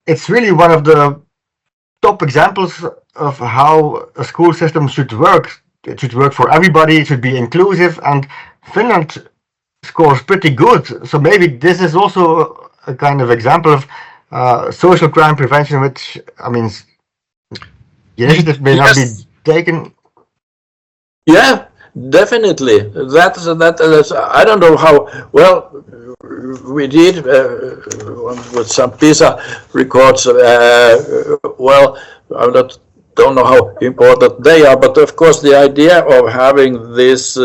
it's really one of the top examples of how a school system should work. It should work for everybody, it should be inclusive, and Finland scores pretty good. So maybe this is also a kind of example of social crime prevention, which, I mean, the initiative may not be taken. Yeah, definitely. That's I don't know how well we did with some PISA records. Well, I'm not. Don't know how important they are, but of course the idea of having this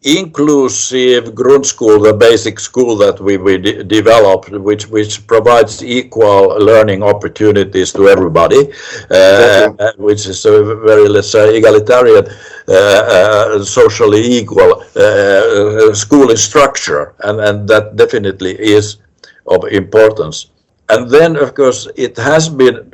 inclusive Grundschule, the basic school that we developed, which provides equal learning opportunities to everybody, which is a very, let's say, egalitarian, socially equal school structure, and that definitely is of importance. And then, of course, it has been,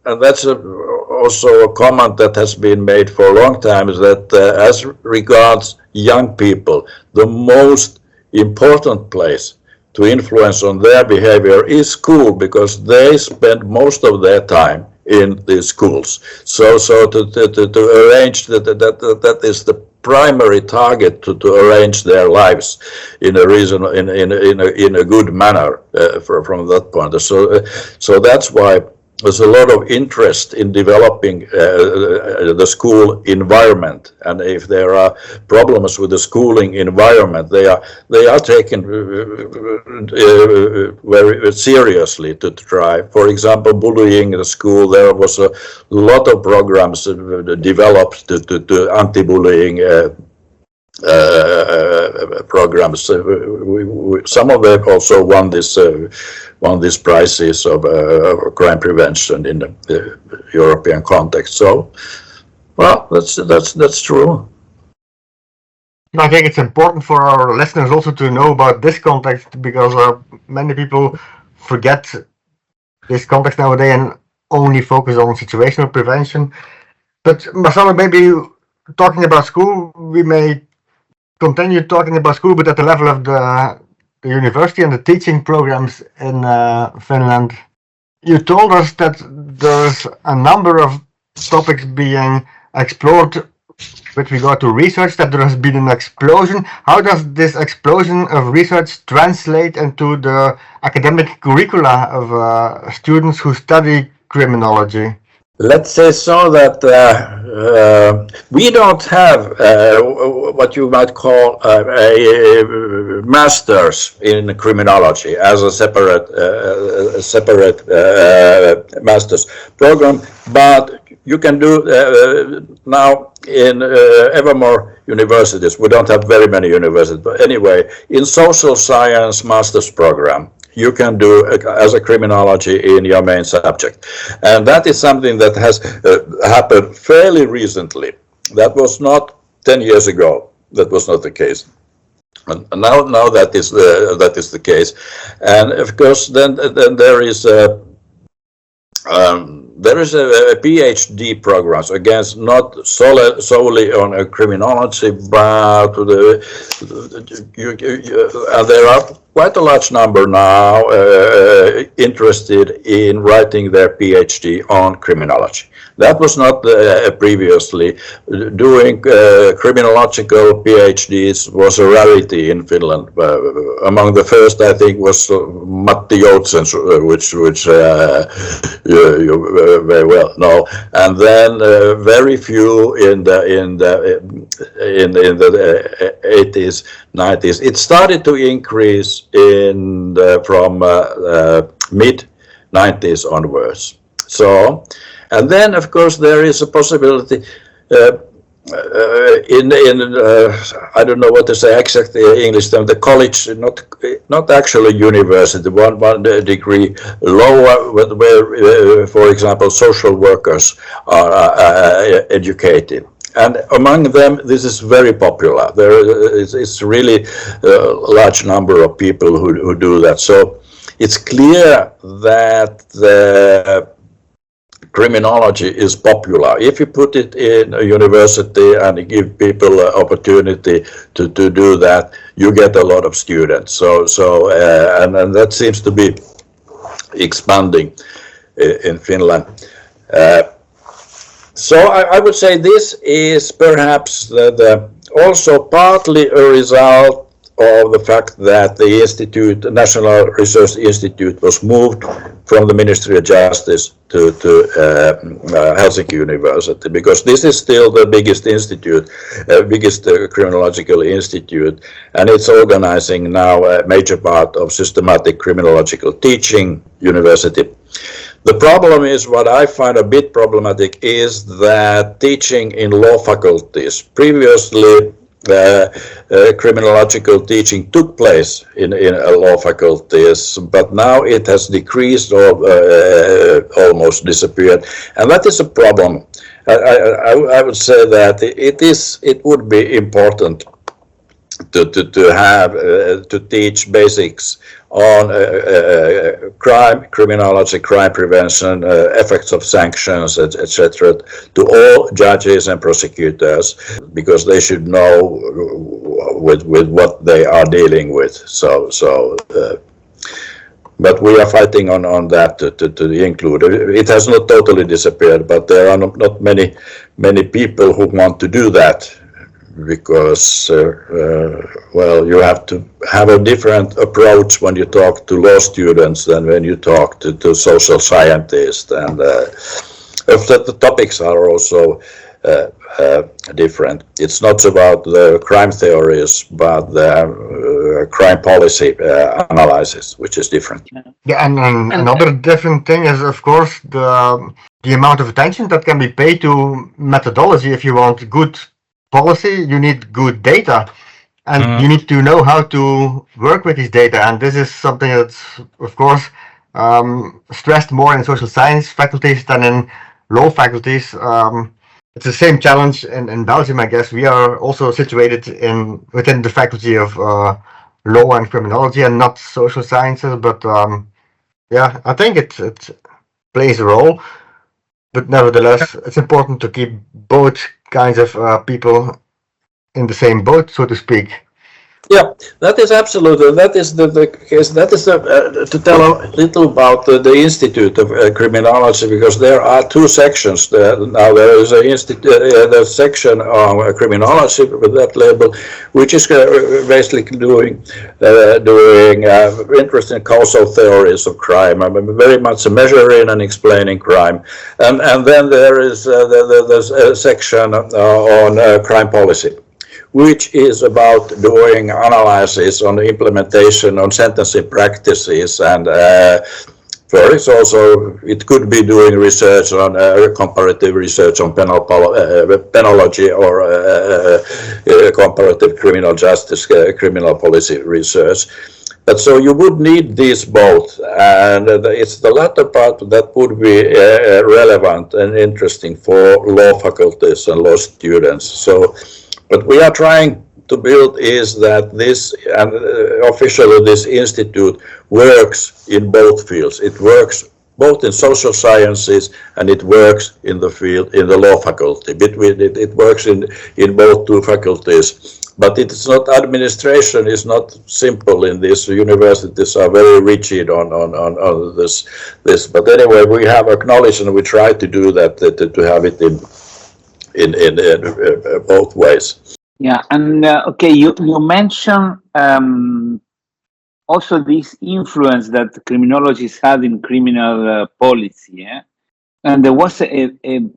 and that's also a comment that has been made for a long time, is that as regards young people, the most important place to influence on their behavior is school, because they spend most of their time in the schools. So to arrange that is the primary target to arrange their lives in a good manner from that point. So that's why there's a lot of interest in developing the school environment, and if there are problems with the schooling environment, they are taken very seriously to try. For example, bullying in the school, there was a lot of programs developed to anti-bullying programs. Some of them also won these prizes of crime prevention in the European context. So, well, that's true. I think it's important for our listeners also to know about this context, because many people forget this context nowadays and only focus on situational prevention. But Marcelo, maybe talking about school, we may continue talking about school, but at the level of the university and the teaching programs in Finland. You told us that there's a number of topics being explored with regard to research, that there has been an explosion. How does this explosion of research translate into the academic curricula of students who study criminology? Let's say so that we don't have what you might call a master's in criminology as a separate master's program, but you can do now in ever more universities. We don't have very many universities, but anyway, in social science master's program, you can do as a criminology in your main subject. And that is something that has happened fairly recently. That was not 10 years ago. That was not the case. And now that is the case. And of course, then there is a PhD program, so again, not solely on criminology, but and there are quite a large number now interested in writing their PhD on criminology. That was not previously. Doing criminological PhDs was a rarity in Finland. Among the first, I think, was Matti Joutsens, which you very well know, and then very few in the 80s, 90s. It started to increase from mid 90s onwards. So. And then, of course, there is a possibility I don't know what to say exactly in English term, the college, not actually university, one degree lower, where, for example, social workers are educated. And among them, this is very popular. There is really a large number of people who do that. So it's clear that the criminology is popular. If you put it in a university and give people an opportunity to do that, you get a lot of students. And that seems to be expanding in Finland. So I would say this is perhaps also partly a result of the fact that the National Research Institute was moved from the Ministry of Justice to Helsinki University, because this is still the biggest institute, biggest criminological institute, and it's organizing now a major part of systematic criminological teaching university. The problem is, what I find a bit problematic is that teaching in law faculties, previously criminological teaching took place in law faculties, but now it has decreased or almost disappeared, and that is a problem. I would say that it would be important to teach basics on criminology, crime prevention, effects of sanctions, etc., to all judges and prosecutors, because they should know with what they are dealing with. But we are fighting on that to include. It has not totally disappeared, but there are not many people who want to do that, because well, you have to have a different approach when you talk to law students than when you talk to social scientists, and the topics are also different. It's not about the crime theories, but the crime policy analysis, which is different. Yeah, and another different thing is, of course, the amount of attention that can be paid to methodology. If you want good policy, you need good data, and you need to know how to work with this data. And this is something that's, of course, stressed more in social science faculties than in law faculties. It's the same challenge in Belgium, I guess. We are also situated within the faculty of law and criminology, and not social sciences. But yeah, I think it plays a role. But nevertheless, it's important to keep both kinds of people in the same boat, so to speak. Yeah, that is absolutely, that is the case. That is to tell a little about the Institute of Criminology, because there are two sections. Now there is the section on criminology with that label, which is basically doing interesting causal theories of crime. I mean, very much measuring and explaining crime. And then there is the section on crime policy, which is about doing analysis on the implementation on sentencing practices, and first also it could be doing research on comparative research on penology or comparative criminal justice, criminal policy research. But so you would need these both, and it's the latter part that would be relevant and interesting for law faculties and law students. So what we are trying to build is that this, and officially this institute, works in both fields. It works both in social sciences and it works in the field, in the law faculty. It works in both two faculties. But it's not, administration is not simple in this. Universities are very rigid on this. But anyway, we have acknowledged and we try to do that, to have it in both ways. Yeah, and okay, you mentioned also this influence that criminologists had in criminal policy, yeah? And there was an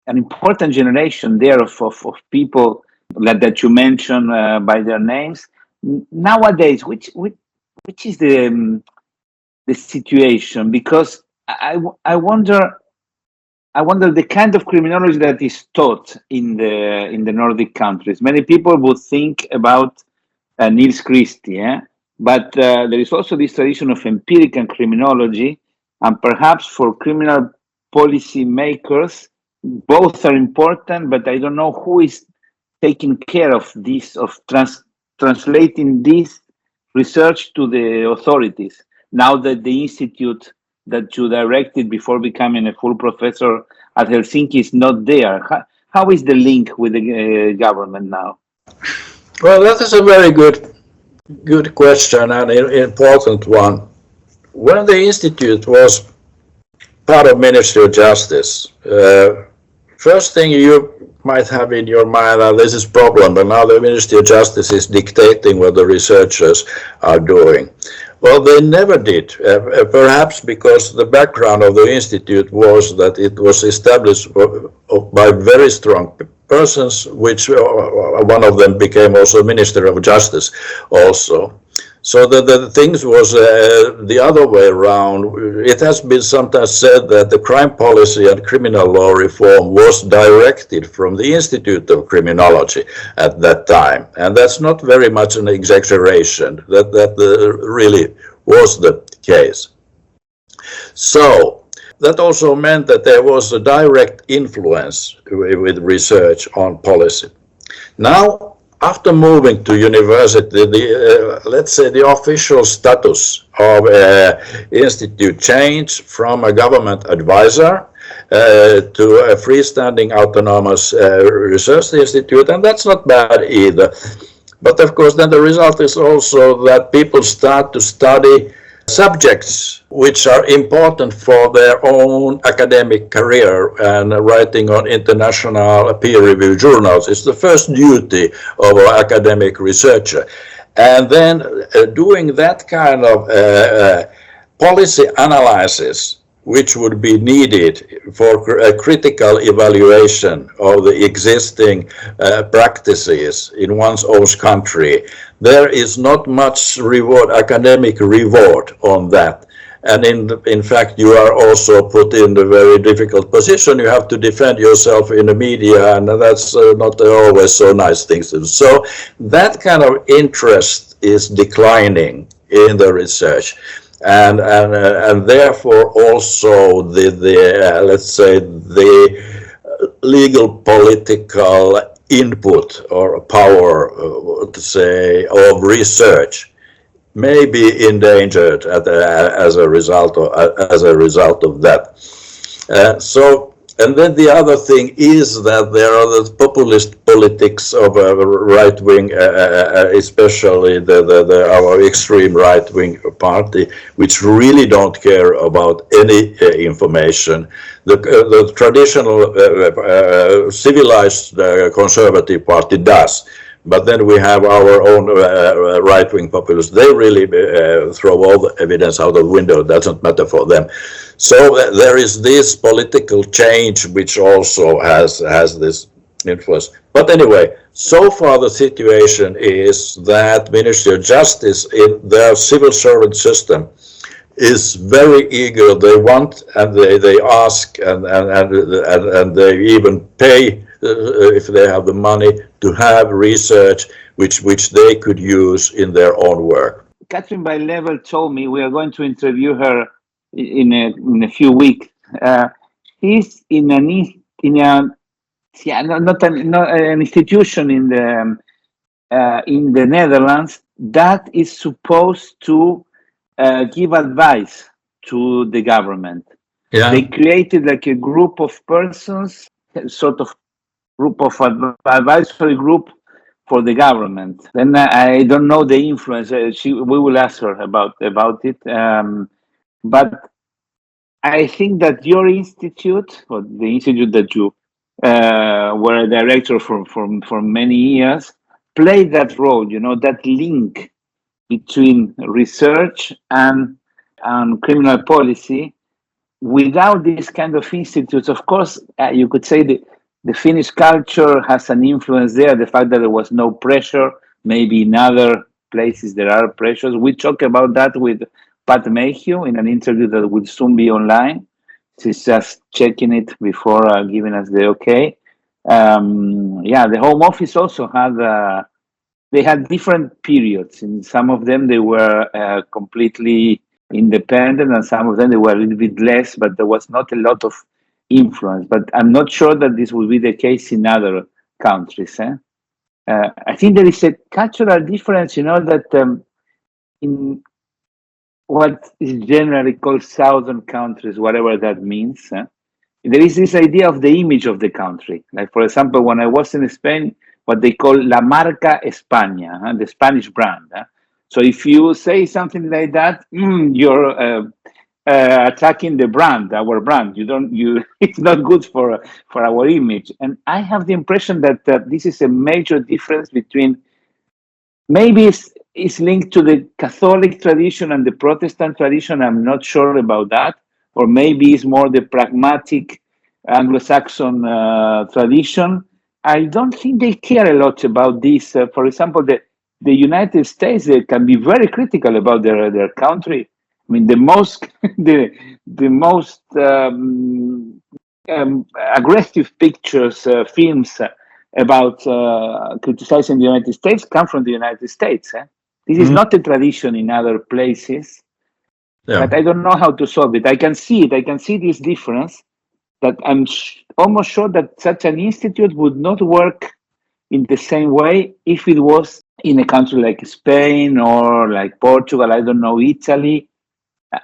important generation there of people that you mentioned by their names. Nowadays, which is the situation? Because I wonder the kind of criminology that is taught in the Nordic countries. Many people would think about Niels Christie, but there is also this tradition of empirical criminology, and perhaps for criminal policy makers, both are important, but I don't know who is taking care of this, of translating this research to the authorities, now that the institute that you directed before becoming a full professor at Helsinki is not there. How is the link with the government now? Well, that is a very good question and an important one. When the institute was part of Ministry of Justice, first thing you might have in your mind that this is a problem, but now the Ministry of Justice is dictating what the researchers are doing. Well, they never did, perhaps because the background of the institute was that it was established by very strong persons, which one of them became also Minister of Justice also. So the things was the other way around. It has been sometimes said that the crime policy and criminal law reform was directed from the Institute of Criminology at that time. And that's not very much an exaggeration. That really was the case. So that also meant that there was a direct influence with research on policy. Now, after moving to university, let's say the official status of institute changed from a government advisor to a freestanding autonomous research institute, and that's not bad either. But of course, then the result is also that people start to study subjects which are important for their own academic career, and writing on international peer-reviewed journals is the first duty of an academic researcher. And then doing that kind of policy analysis, which would be needed for a critical evaluation of the existing practices in one's own country, there is not much reward, academic reward on that. And in fact, you are also put in a very difficult position. You have to defend yourself in the media, and that's not always so nice things to do. So that kind of interest is declining in the research. And therefore also the let's say the legal political input or power to say of research may be endangered as a result of that. So And then the other thing is that there are the populist politics of right wing, especially our extreme right wing party, which really don't care about any information. The traditional civilized conservative party does. But then we have our own right-wing populists. They really throw all the evidence out of the window. It doesn't matter for them. So there is this political change which also has this influence. But anyway, so far the situation is that Ministry of Justice in their civil servant system is very eager. They want and they ask and they even pay if they have the money to have research which they could use in their own work. Catherine by Level told me we are going to interview her in a few weeks. He's in an institution in the Netherlands that is supposed to give advice to the government. Yeah. They created like a group of persons, sort of group of advisory group for the government. Then I don't know the influence. We will ask her about it. But I think that your institute, or the institute that you were a director for many years, played that role. You know, that link between research and criminal policy. Without these kind of institutes, of course, you could say the Finnish culture has an influence there. The fact that there was no pressure, maybe in other places there are pressures. We talked about that with Pat Mayhew in an interview that will soon be online. She's just checking it before giving us the okay. The Home Office also had they had different periods. In some of them they were completely independent, and some of them they were a little bit less, but there was not a lot of influence. But I'm not sure that this will be the case in other countries. I think there is a cultural difference, you know, that in what is generally called southern countries, whatever that means, there is this idea of the image of the country. Like, for example, when I was in Spain, what they call La Marca España, the Spanish brand. So if you say something like that, you're attacking the brand, our brand. It's not good for our image. And I have the impression that this is a major difference between, maybe it's linked to the Catholic tradition and the Protestant tradition. I'm not sure about that. Or maybe it's more the pragmatic Anglo-Saxon tradition. I don't think they care a lot about this. For example, the United States, they can be very critical about their country. I mean, the most aggressive pictures, films about criticizing the United States come from the United States. This is not a tradition in other places, but I don't know how to solve it. I can see it. I can see this difference, that I'm almost sure that such an institute would not work in the same way if it was in a country like Spain or like Portugal, I don't know, Italy.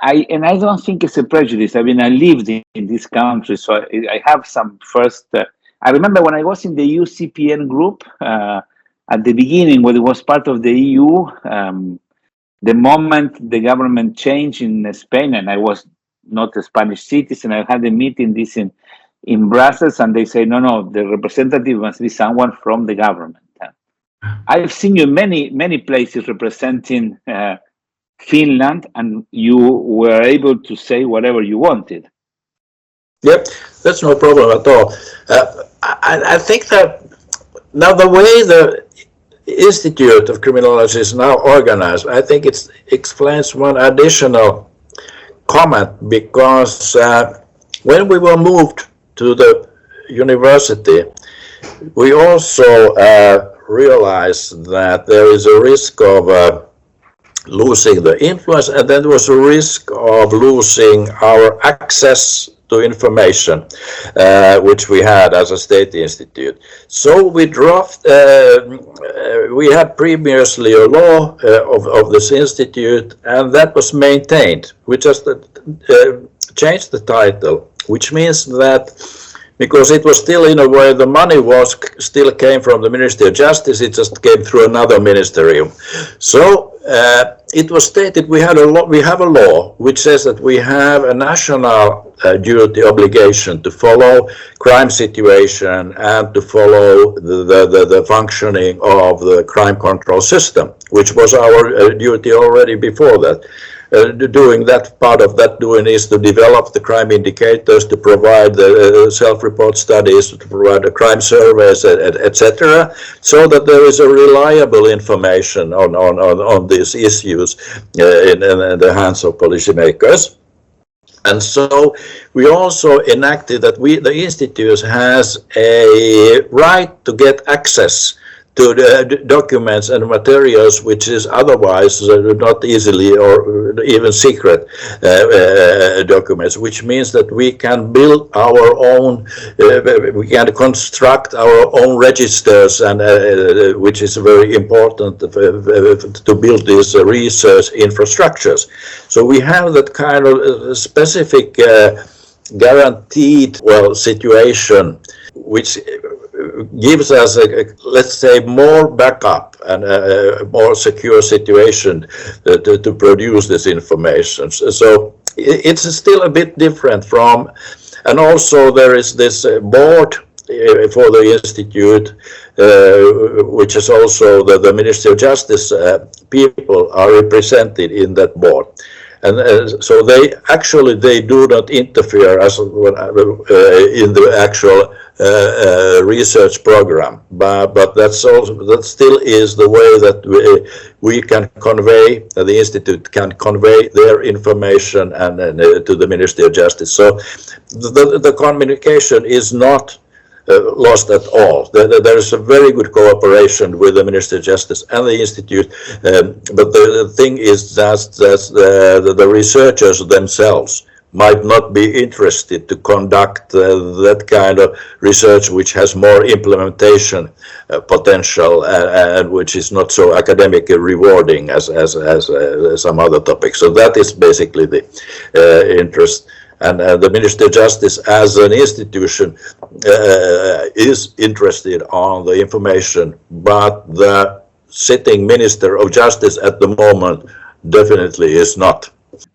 I don't think it's a prejudice. I mean, I lived in this country, so I have some first. I remember when I was in the EUCPN group at the beginning, when it was part of the EU, the moment the government changed in Spain, and I was not a Spanish citizen, I had a meeting in Brussels, and they say, no, the representative must be someone from the government. I've seen you many places representing Finland, and you were able to say whatever you wanted. Yep, that's no problem at all. I think that now the way the Institute of Criminology is now organized, I think it explains one additional comment, because when we were moved to the university, we also realized that there is a risk of losing the influence, and then there was a risk of losing our access to information, which we had as a state institute. So we we had previously a law of this institute, and that was maintained. We just changed the title, which means that because it was still, in a way, the money still came from the Ministry of Justice. It just came through another ministerium. So it was stated we have a law which says that we have a national duty obligation to follow crime situation and to follow the functioning of the crime control system, which was our duty already before that. Doing that, part of that doing is to develop the crime indicators, to provide the self-report studies, to provide the crime surveys, etc., so that there is a reliable information on these issues in the hands of policymakers. And so we also enacted that the Institute has a right to get access to the documents and materials which is otherwise not easily or even secret documents, which means that we can build our own, we can construct our own registers, and which is very important to build these research infrastructures. So we have that kind of specific guaranteed situation which gives us let's say, more backup and a more secure situation to produce this information. So it's still a bit different from, and also there is this board for the Institute, which is also the Ministry of Justice people are represented in that board. And so they do not interfere as in the actual research program, but that still is the way that we can convey, the Institute can convey their information and to the Ministry of Justice. So the communication is not lost at all. There is a very good cooperation with the Ministry of Justice and the Institute, but the thing is that the researchers themselves might not be interested to conduct that kind of research which has more implementation potential and which is not so academically rewarding as some other topics. So that is basically the interest. And the Ministry of Justice as an institution is interested on the information, but the sitting Minister of Justice at the moment definitely is not.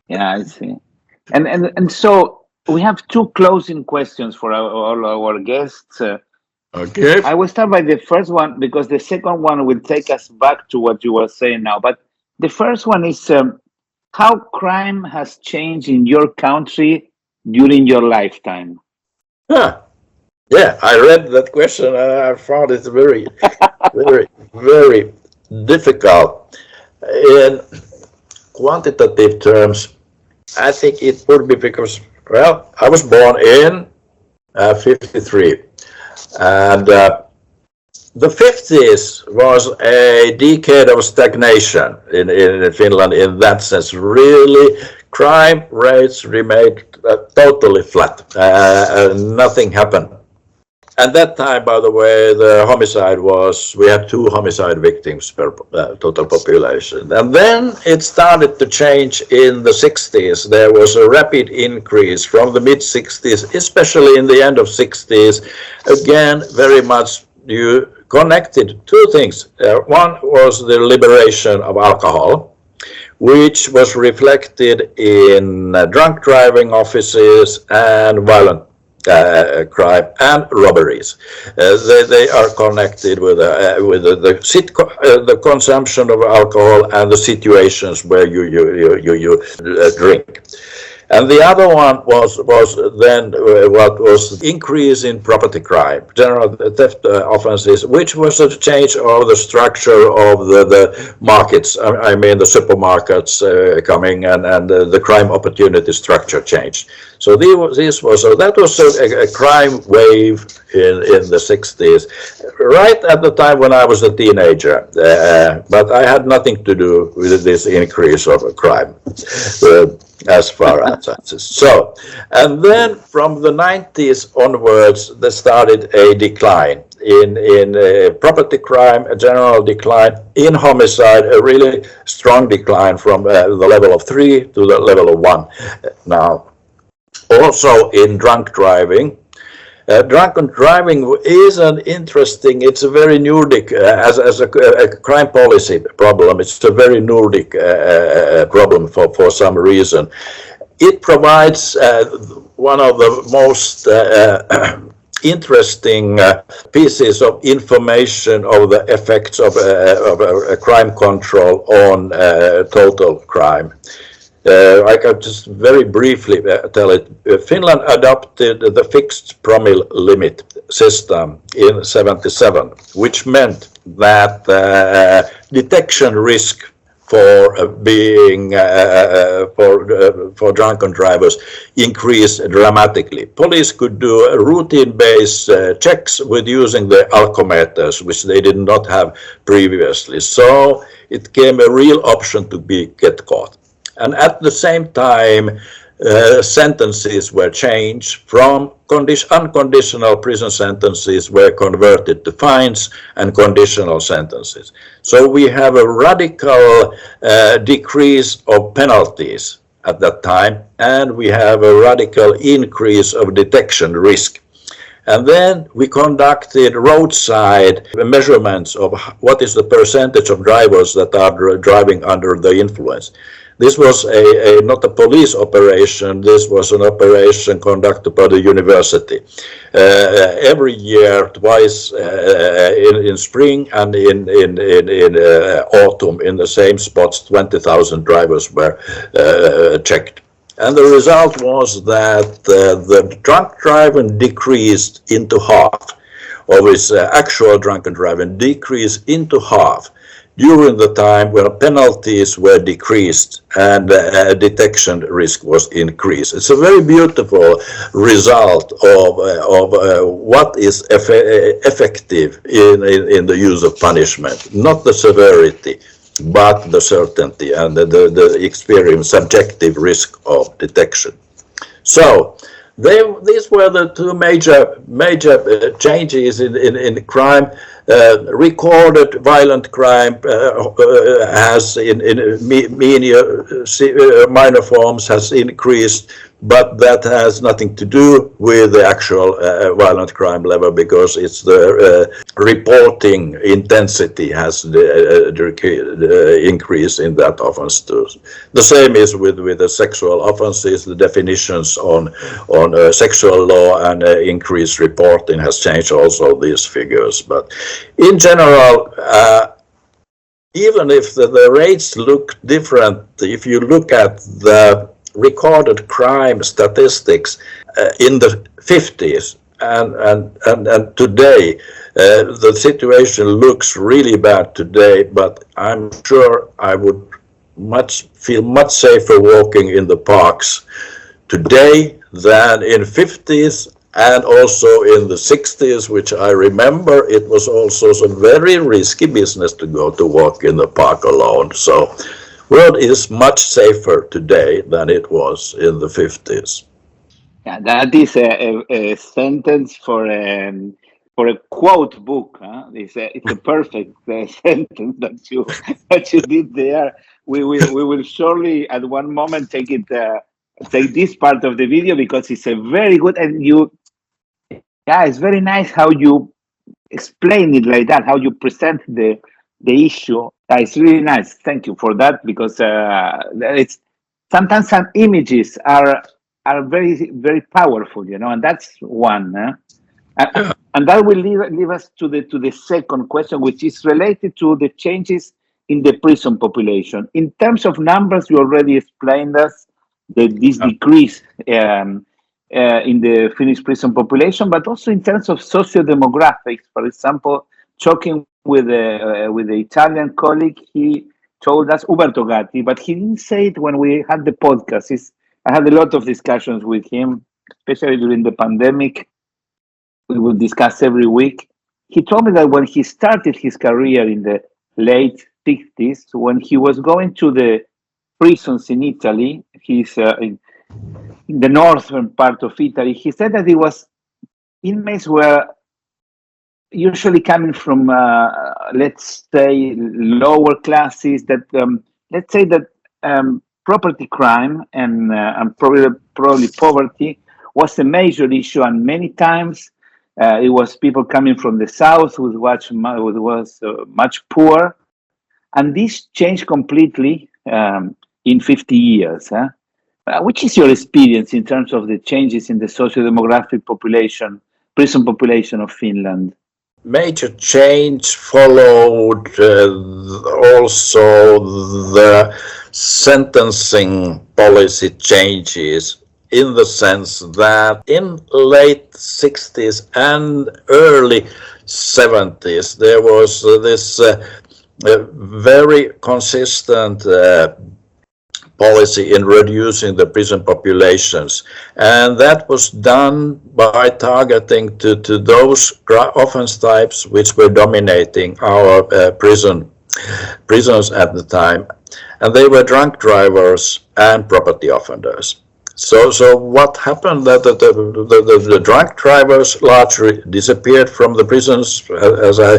Yeah, I see. And so we have two closing questions for all our guests. Okay. I will start by the first one because the second one will take us back to what you were saying now. But the first one is how crime has changed in your country during your lifetime. Yeah, I read that question and I found it very, very, very difficult. In quantitative terms, I think it would be because, well, I was born in 53, and the 50s was a decade of stagnation in Finland in that sense. Really, crime rates remained totally flat. Nothing happened. At that time, by the way, the homicide was, we had 2 homicide victims per total population. And then it started to change in the 60s. There was a rapid increase from the mid-60s, especially in the end of 60s. Again, very much connected 2 things. One was the liberation of alcohol, which was reflected in drunk driving offences and violent crime and robberies. They are connected with the consumption of alcohol and the situations where you drink. And the other one was then what was increase in property crime, general theft offenses, which was a change of the structure of the markets. I mean the supermarkets coming and the crime opportunity structure changed. So that was a crime wave in the 60s, right at the time when I was a teenager. But I had nothing to do with this increase of crime. As far as that is. So, and then from the 90s onwards, there started a decline in property crime, a general decline, in homicide, a really strong decline from the level of 3 to the level of 1. Now, also in drunk driving, Drunken driving is an interesting, it's a very Nordic, as a crime policy problem, it's a very Nordic problem for some reason. It provides one of the most interesting pieces of information of the effects of crime control on total crime. I can just very briefly tell it. Finland adopted the fixed promille limit system in '77, which meant that detection risk for being for drunken drivers increased dramatically. Police could do routine-based checks with using the alcometers, which they did not have previously. So it became a real option to get caught. And at the same time, sentences were changed from unconditional prison sentences were converted to fines and conditional sentences. So we have a radical decrease of penalties at that time, and we have a radical increase of detection risk. And then we conducted roadside measurements of what is the percentage of drivers that are driving under the influence. This was not a police operation, this was an operation conducted by the university. Every year, twice in spring and in autumn, in the same spots, 20,000 drivers were checked. And the result was that the drunk driving decreased into half, or its actual drunken driving decreased into half during the time when penalties were decreased and detection risk was increased. It's a very beautiful result of what is effective in the use of punishment, not the severity, but the certainty and the experience, subjective risk of detection. So these were the two major changes in crime. Recorded violent crime has in minor forms has increased, but that has nothing to do with the actual violent crime level, because it's the reporting intensity has increased in that offense too. The same is with the sexual offenses. The definitions on sexual law and increased reporting has changed also these figures. But in general, even if the rates look different, if you look at the recorded crime statistics in the 50s and today, the situation looks really bad today, but I'm sure I would feel much safer walking in the parks today than in 50s and also in the 60s, which I remember it was also some very risky business to go to walk in the park alone. So world is much safer today than it was in the 50s. Yeah, that is a sentence for a quote book. Huh? It's a perfect sentence that you did there. We will surely at one moment take this part of the video, because it's a very good, and it's very nice how you explain it like that, how you present the issue. It's really nice. Thank you for that, because it's sometimes some images are very, very powerful, and that's one. And that will leave us to the second question, which is related to the changes in the prison population. In terms of numbers, you already explained us this decrease in the Finnish prison population, but also in terms of socio-demographics. For example, talking with the Italian colleague, he told us, Uberto Gatti, but he didn't say it when we had the podcast. I had a lot of discussions with him, especially during the pandemic. We would discuss every week. He told me that when he started his career in the late 60s, when he was going to the prisons in Italy, he's in the northern part of Italy, he said that inmates were usually coming from, let's say, lower classes, that let's say that property crime and probably poverty was a major issue, and many times it was people coming from the south who was much poor, and this changed completely in 50 years. Which is your experience in terms of the changes in the socio-demographic population, prison population of Finland? Major change followed also the sentencing policy changes, in the sense that in late 60s and early 70s there was this very consistent policy in reducing the prison populations, and that was done by targeting to those offense types which were dominating our prisons at the time, and they were drunk drivers and property offenders. So what happened that the drunk drivers largely disappeared from the prisons, as I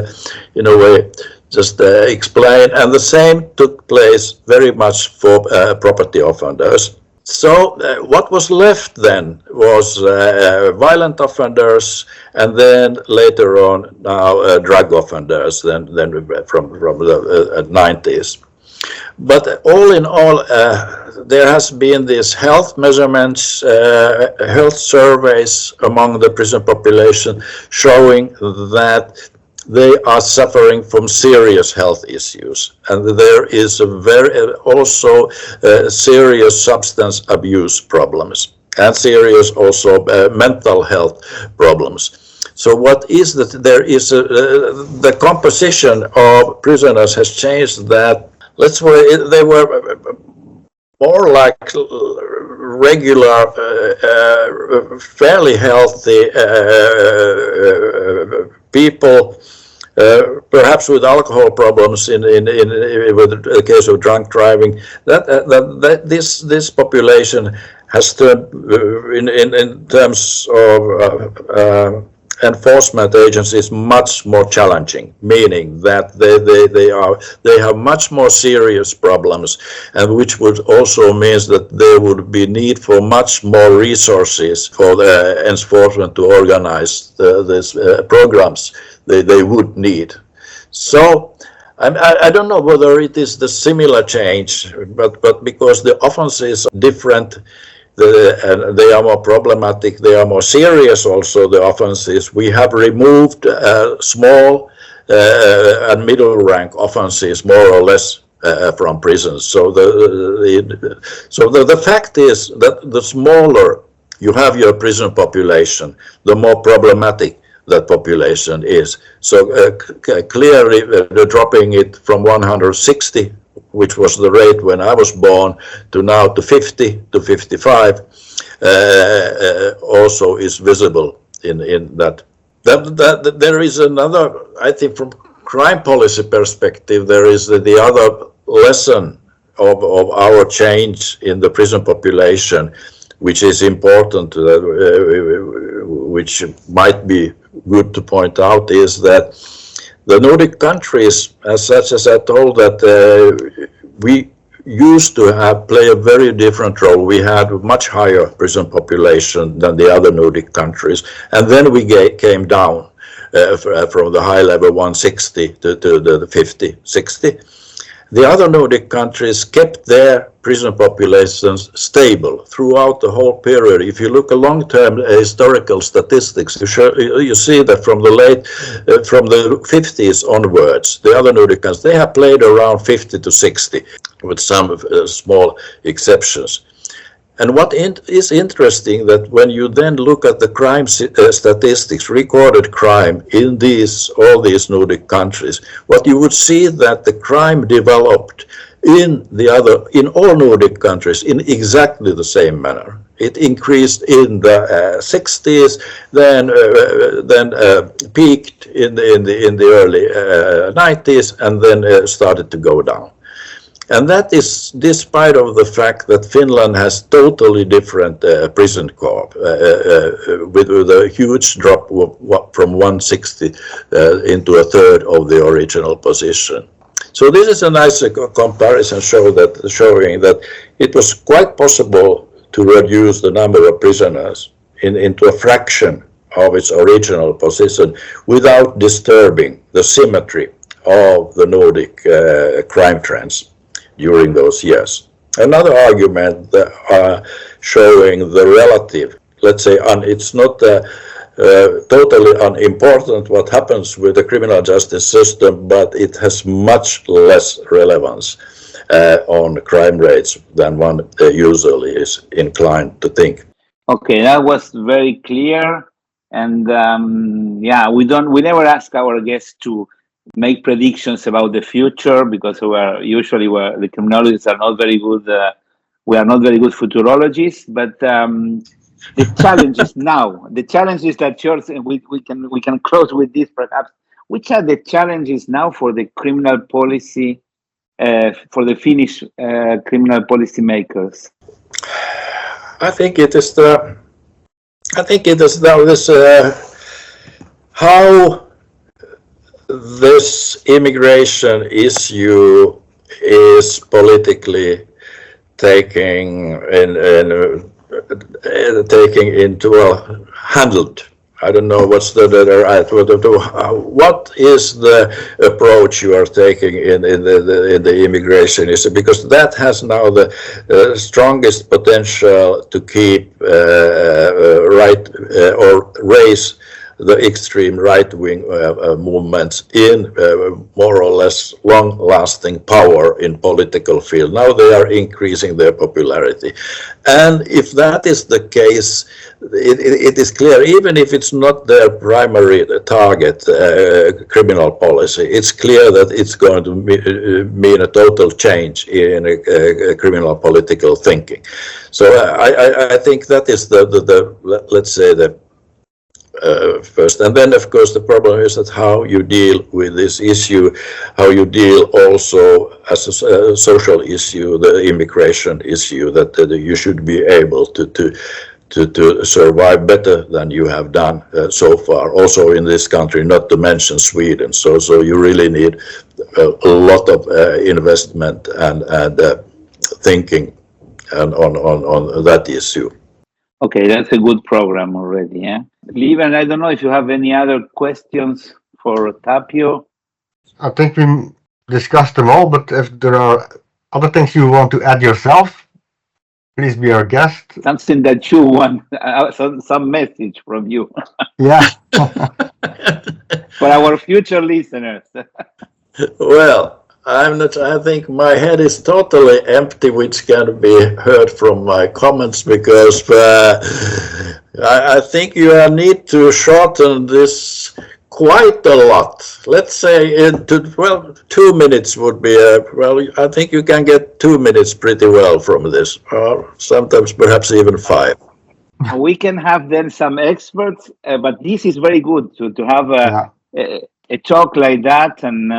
in a way just explain, and the same took place very much for property offenders. So what was left then was violent offenders, and then later on now drug offenders, then from the 90s. But all in all, there has been these health measurements, health surveys among the prison population showing that they are suffering from serious health issues, and there is a also serious substance abuse problems, and serious also mental health problems. So what is that? There is the composition of prisoners has changed. That let's say they were more like regular, fairly healthy people, perhaps with alcohol problems in with the case of drunk driving. That this population has turned in terms of enforcement agencies much more challenging, meaning that they have much more serious problems, and which would also means that there would be need for much more resources for the enforcement to organize these programs they would need. So I don't know whether it is the similar change, but because the offenses are different, they are more problematic, they are more serious also, the offenses. We have removed small and middle rank offenses more or less from prisons. So the fact is that the smaller you have your prison population, the more problematic that population is. So clearly dropping it from 160, which was the rate when I was born, to now to 50 to 55, also is visible in that. There is another, I think, from crime policy perspective, there is the other lesson of our change in the prison population, which is important, which might be good to point out, is that the Nordic countries, as such as I told, that we used to play a very different role. We had a much higher prison population than the other Nordic countries, and then we came down from the high level 160 to the 50, 60. The other Nordic countries kept their prison populations stable throughout the whole period. If you look at long-term historical statistics, you see that from the 50s onwards, the other Nordic countries, they have played around 50 to 60, with some small exceptions. And what is interesting, that when you then look at the crime statistics, recorded crime in all these Nordic countries, what you would see that the crime developed in all Nordic countries in exactly the same manner. It increased in the 60s, then peaked in the early 90s, and then started to go down. And that is despite of the fact that Finland has totally different prison corps, with a huge drop from 160 into a third of the original position. So this is a nice comparison showing that it was quite possible to reduce the number of prisoners into a fraction of its original position without disturbing the symmetry of the Nordic crime trends during those years. Another argument showing the relative, let's say, it's not totally unimportant what happens with the criminal justice system, but it has much less relevance on crime rates than one usually is inclined to think. Okay, that was very clear. And yeah, we never ask our guests to make predictions about the future, because the criminologists are not very good. We are not very good futurologists, but the challenges now, the challenges that yours, we can close with this perhaps. Which are the challenges now for the criminal policy, for the Finnish criminal policy makers? I think it is now this how this immigration issue is politically taking handled. I don't know what's the right word. What is the approach you are taking in the immigration issue? Because that has now the strongest potential to keep or raise the extreme right-wing movements in more or less long-lasting power in political field. Now they are increasing their popularity. And if that is the case, it is clear, even if it's not their primary target, criminal policy, it's clear that it's going to mean a total change in criminal political thinking. So I think that is let's say the first. And then, of course, the problem is that how you deal with this issue, how you deal also as a social issue, the immigration issue, that you should be able to survive better than you have done so far. Also in this country, not to mention Sweden. So you really need a lot of investment and thinking on that issue. Okay, that's a good program already, yeah? Lieven, I don't know if you have any other questions for Tapio. I think we discussed them all, but if there are other things you want to add yourself, please be our guest. Something that you want, some message from you. Yeah. For our future listeners. Well, I think my head is totally empty, which can be heard from my comments, because I think you need to shorten this quite a lot. Let's say 2 minutes would be I think you can get 2 minutes pretty well from this, or sometimes perhaps even 5. We can have then some experts, but this is very good to have a talk like that, and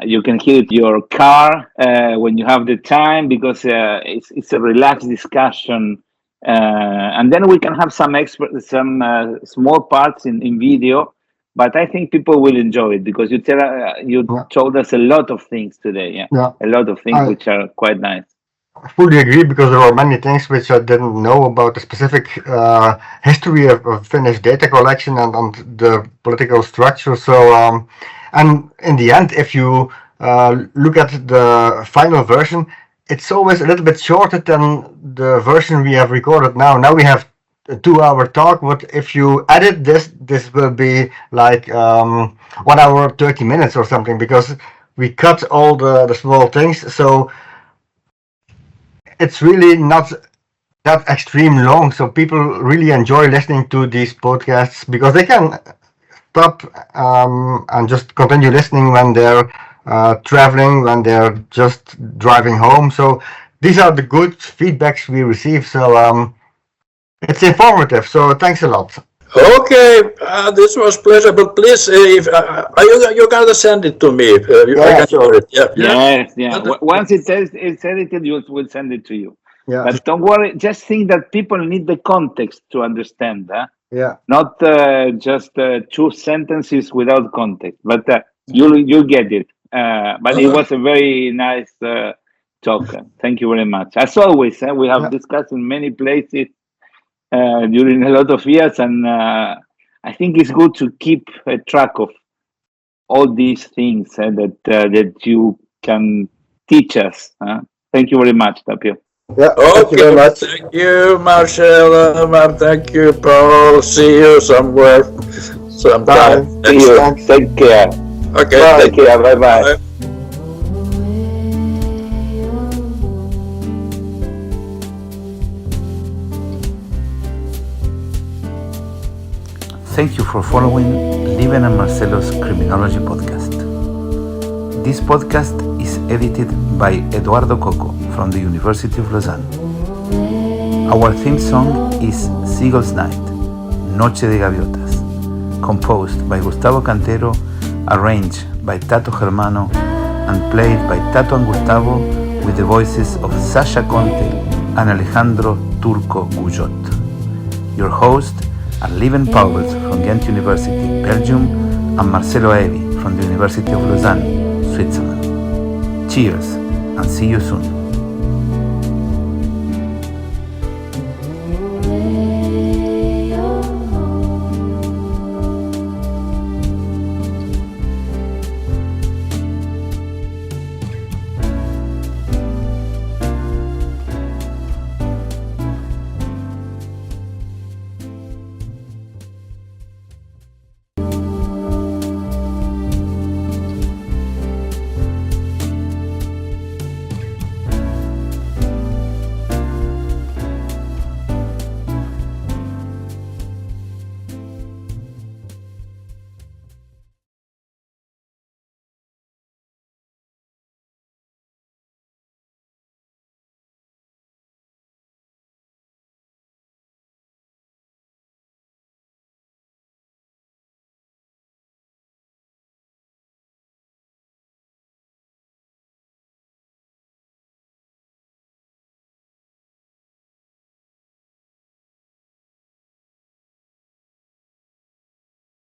you can hear it in your car when you have the time, because it's a relaxed discussion, and then we can have some small parts in video. But I think people will enjoy it, because you told us a lot of things today. A lot of things which are quite nice. I fully agree, because there are many things which I didn't know about the specific history of Finnish data collection and the political structure. So, and in the end, if you look at the final version, it's always a little bit shorter than the version we have recorded now. Now we have a 2-hour talk, but if you edit this will be like 1 hour 30 minutes or something, because we cut all the small things. So it's really not that extreme long, so people really enjoy listening to these podcasts, because they can stop and just continue listening when they're traveling, when they're just driving home. So these are the good feedbacks we receive. So it's informative. So thanks a lot. Okay, this was pleasure. But please, if you gotta send it to me. Sure. Yeah. Once it's edited, we'll send it to you. Yeah. But don't worry. Just think that people need the context to understand. Yeah. Not just 2 sentences without context. But you'll get it. But it was a very nice talk. Thank you very much. As always, we have discussed in many places. during a lot of years, and I think it's good to keep a track of all these things that you can teach us. Thank you very much, Tapio. Yeah, thank you very much. Thank you, Marcelo, and thank you, Paul. See you somewhere, sometime. See you. Take care. Okay, Take care. Bye-bye. Thank you for following Lieven and Marcelo's Criminology podcast. This podcast is edited by Eduardo Coco from the University of Lausanne. Our theme song is Seagull's Night, Noche de Gaviotas, composed by Gustavo Cantero, arranged by Tato Germano, and played by Tato and Gustavo with the voices of Sasha Conte and Alejandro Turco Gujot. Your host are Lieven Pauwels from Ghent University, Belgium, and Marcelo Evi from the University of Lausanne, Switzerland. Cheers, and see you soon.